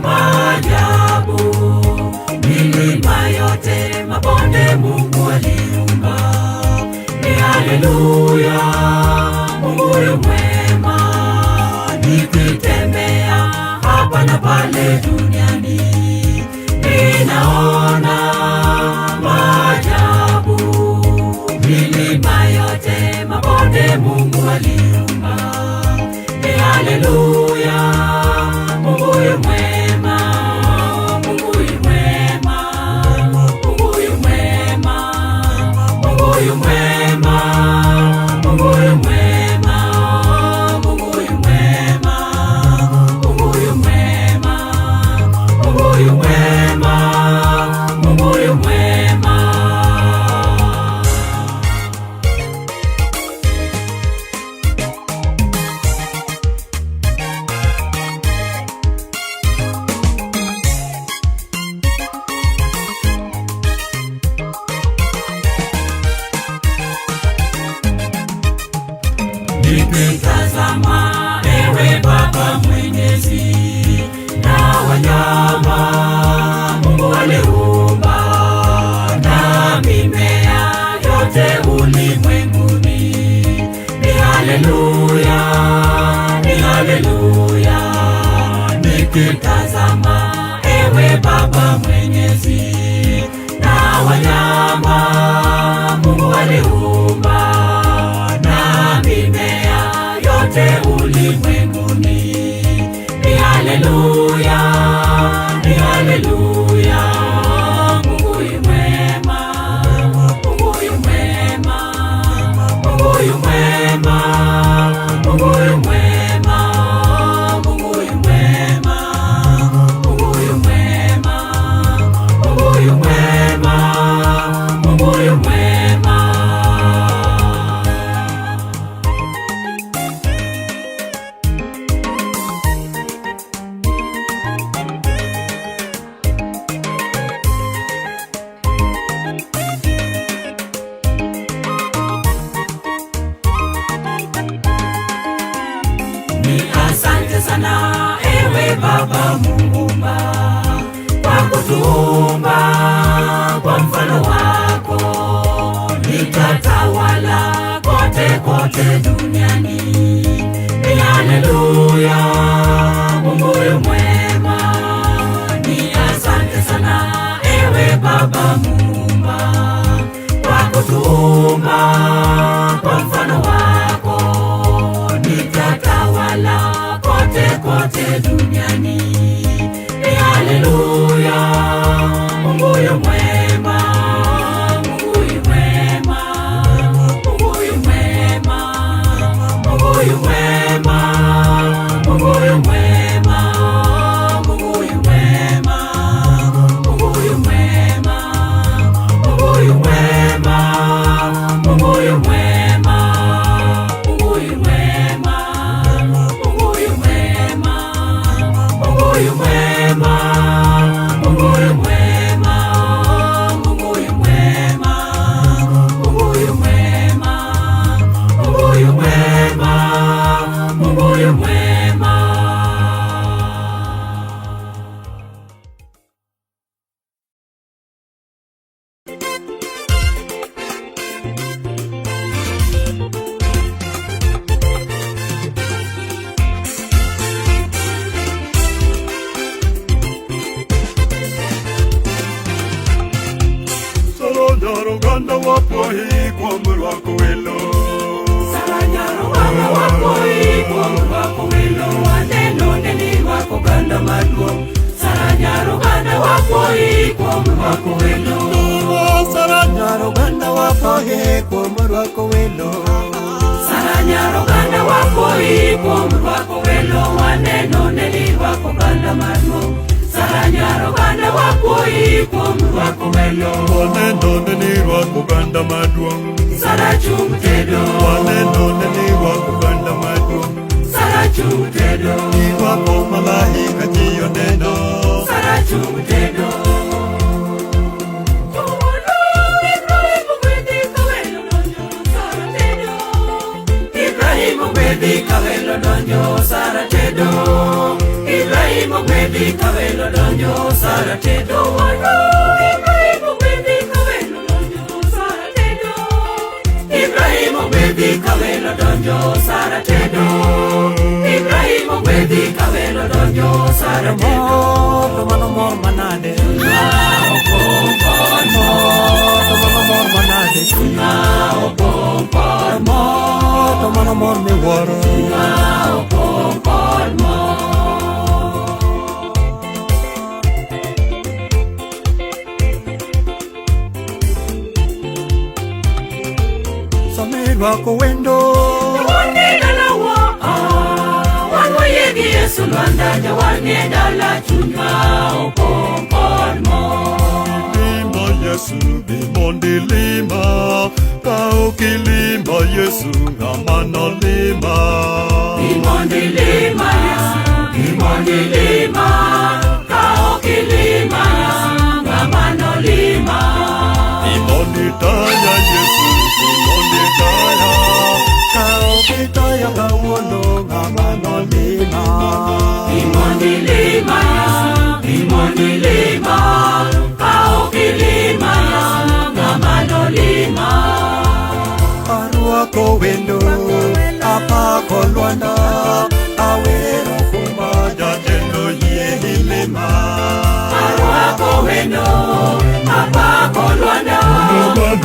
maajabu. Milima yote, mabonde Mungu aliumba. Ni haleluya, Mungu yu mwema. Nikitembea hapa na pale duniani, ninaona maajabu. Milima yote, mabonde Mungu aliumba. Ni haleluya, Mungu yu mwema. Mungu yu mwema. Mungu yu mwema. Mungu yu mwema. Mungu yu mwema. Mungu yu mwema. Mungu yu mwema. Mungu yu mwema. Mungu yu mwema. Nikitazama ewe Baba Mwenyezi, na wanyama Mungu aliumba, na mimea yote ulimwenguni. Ni haleluya, ni haleluya. Nikitazama ewe Baba Mwenyezi, na wanyama Mungu aliumba, na mimea yote ulimwenguni. Ni haleluya, ni haleluya. Mungu yu mwema, Mungu yu mwema, Mungu yu mwema, Mungu yu mwema, Mungu yu mwema, Mungu yu mwema, Mungu yu mwema, Mungu yu mwema. Ni asante sana ewe Baba Muumba, kwa kutuumba kwa mfano wako, nikatawala kote kote duniani. Ni haleluya, Mungu yu mwema. Ni asante sana ewe Baba Muumba, kwa kutuumba kwa mfano wako, nikatawala kote kote duniani. Ni haleluya, Mungu yu mwema. Mungu yu mwema. Mungu yu mwema. Mungu yu mwema. Mungu yu mwema. Mungu yu mwema. Mungu yu mwema. Mungu yu mwema. Mungu yu mwema. Mungu yu mwema. Mungu yu mwema. Mungu yu mwema. Mungu yu mwema. wapoi kuom rwako welo. Saranyaro ganda wapoi kuom rwako welo. Waneno neni rwako ganda maduong'. Saranyaro ganda wapoi kuom rwako welo. Saranyaro ganda wapoi kuom rwako welo. Saranyaro ganda wapoi kuom rwako welo. Waneno neni rwako ganda maduong'. Saranyaro ganda wapoi kuom rwako welo. Waneno neni rwako ganda maduong'. Sarachung tedo. Waneno neni rwako ganda maduong'. Sarachung tedo. Irwako malaika ji oneno. Sarachung tedo. Ibrahim obedi kawelo donjo Sara tedo. Ibrahim obedi kawelo donjo Sara tedo. Ibrahim obedi kawelo donjo Sara tedo. Ibrahim obedi kawelo donjo Sara tedo. Ibrahim obedi kawelo donjo Sara tedo. Tomano mor manade. Opong manade. opong Tomano mor mi waro. opong Rwako wendo. Wanye dalawa. Wanwa yegi Yesu lwanda. Wanye dala chunywa opong mo. Lima Yesu bimondi lima. Kau kilima Yesu amano lima. Bimondi lima Yesu. Bimondi lima. Kau kilima Yesu amano lima. Bimondi taya Yesu. Bimondi taya. Kau kitaya kawono amano lima. Bimondi lima Yesu. Bimondi lima. Kau kilima Yesu amano lima. Arwako wendo. Apako lwanda. Awero kuma jatendo ye hilima. Arwako wendo. Apako lwanda.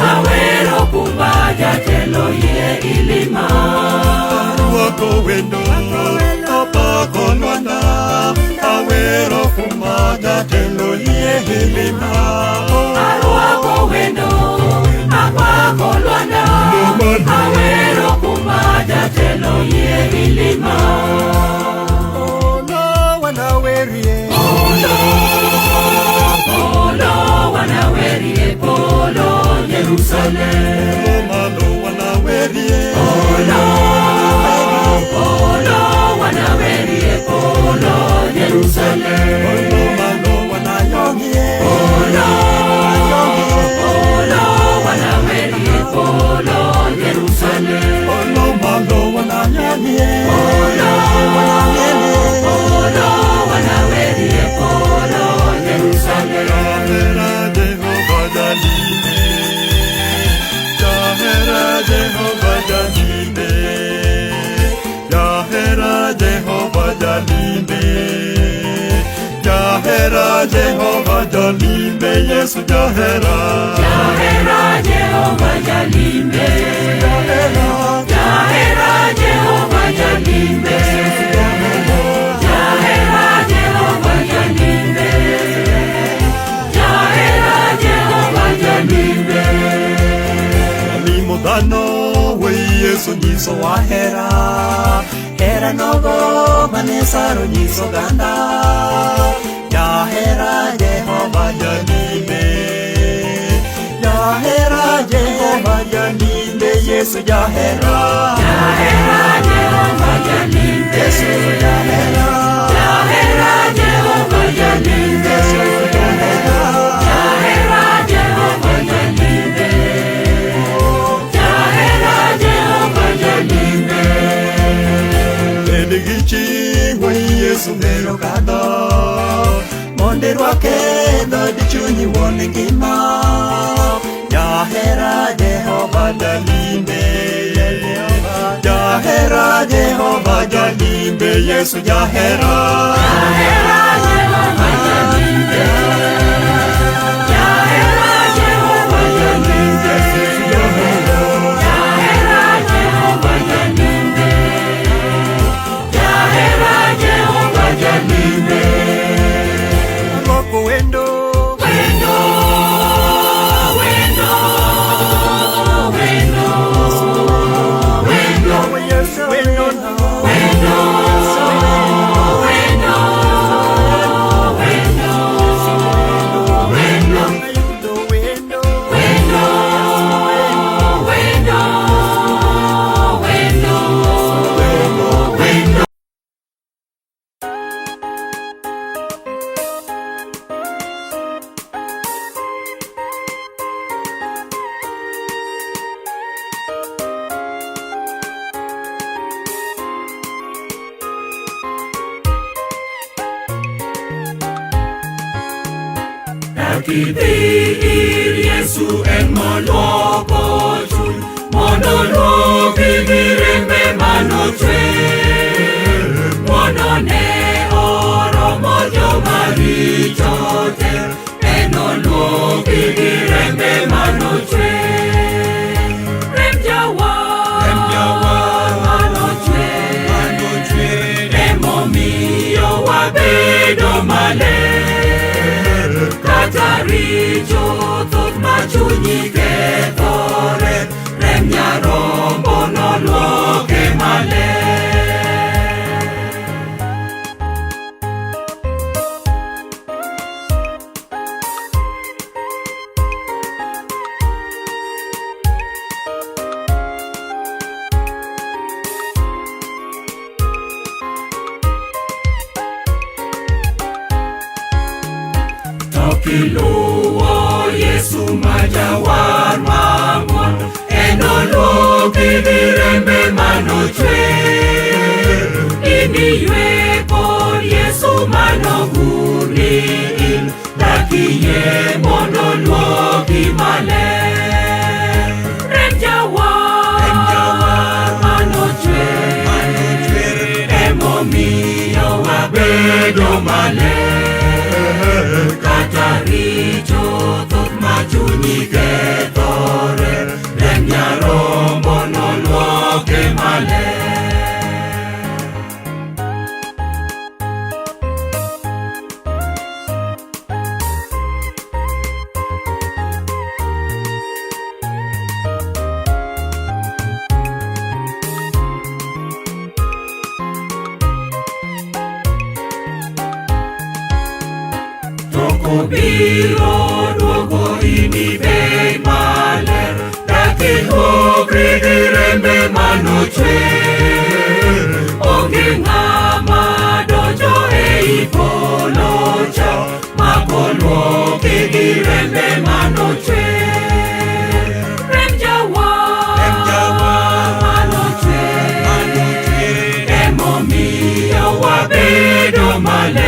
Awero kumba jatelo ye ilima. Arwako wendo. Apako lwanda. Awero kuma jatelo ye hilima. Arwako wendo. Apako lwanda. Awero kumba jatelo ye ilima. Olo wanawerie. Polo wanawerie. Polo Jerusalem. Malo wanawerie. Polo wanawerie. Polo Jerusalem. Malo wanayongie. Polo wanawerie. Polo Jerusalem. Malo wanayongie. Polo wanawerie. Polo Jerusalem. Jahera Jehovah Jalime. Jahera Jehovah Jalime. Jahera Jehovah Jalime. Yesu Jahera. Jahera Jehovah Jalime. Jahera Jehovah Jalime. Jahera Jehovah Jalime. Jahera Jehovah Jalime. Limo dano we Yesu nyiso wahera. Hera nogo manesaro nyiso ganda. Jahera Jehovah Jalime. Jahera Jehovah Jalime. Yesu Jahera. Jahera Jehovah Jalime. Yesu Jahera. Jahera Jehovah Jalime. Jahera Jehovah Jalime. Jahera Jehovah Jalime. Edigichi we Yesu nero kada. Monde rwake do dichunyi wone ngima. Jahera Jehovah Jalime. Jahera Jehovah Jalime. Yesu Jahera. Jahera Jehovah Jalime. Jahera Jehovah Jalime. Dakidhi Yesu en moloko chuny, mondo luoki gi rembe manochwe. Mondo ne oromo joma richo te, en oluoki gi rembe manochwe. Rem jawar manochwe, emomiyo wabedo maler. Kata richo thoth ma chunyi kethore, rem nyarombo noluoke maler. Kiluwo Yesu majawar mamon, en oluoki gi rembe manochwe. Iniywe kod Yesu manoguri in, lakiyie mondo luoki maler. Rem jawar manochwe, emomiyo wabedo maler. Kata richo thoth ma chunyi kethore, rem nyarombo noluoke maler. Obiro duogo inibed maler, dakiluokri gi rembe manochwe. Onge ng'ama donjo ei polo cha, makoluoki gi rembe manochwe. Rem jawar manochwe, emomiyo wabedo maler.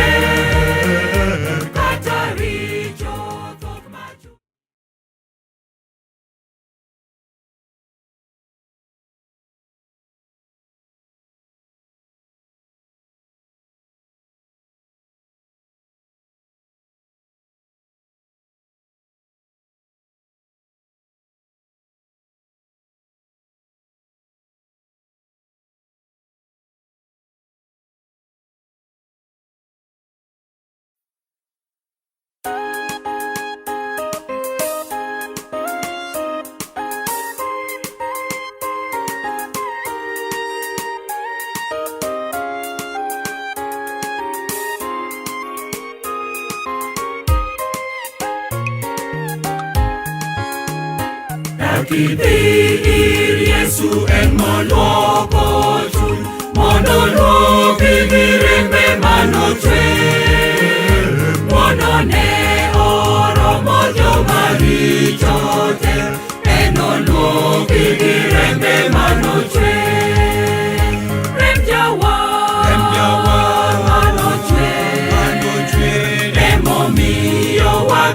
Dakidhi Yesu en moloko chuny, mondo luoki gi rembe manochwe.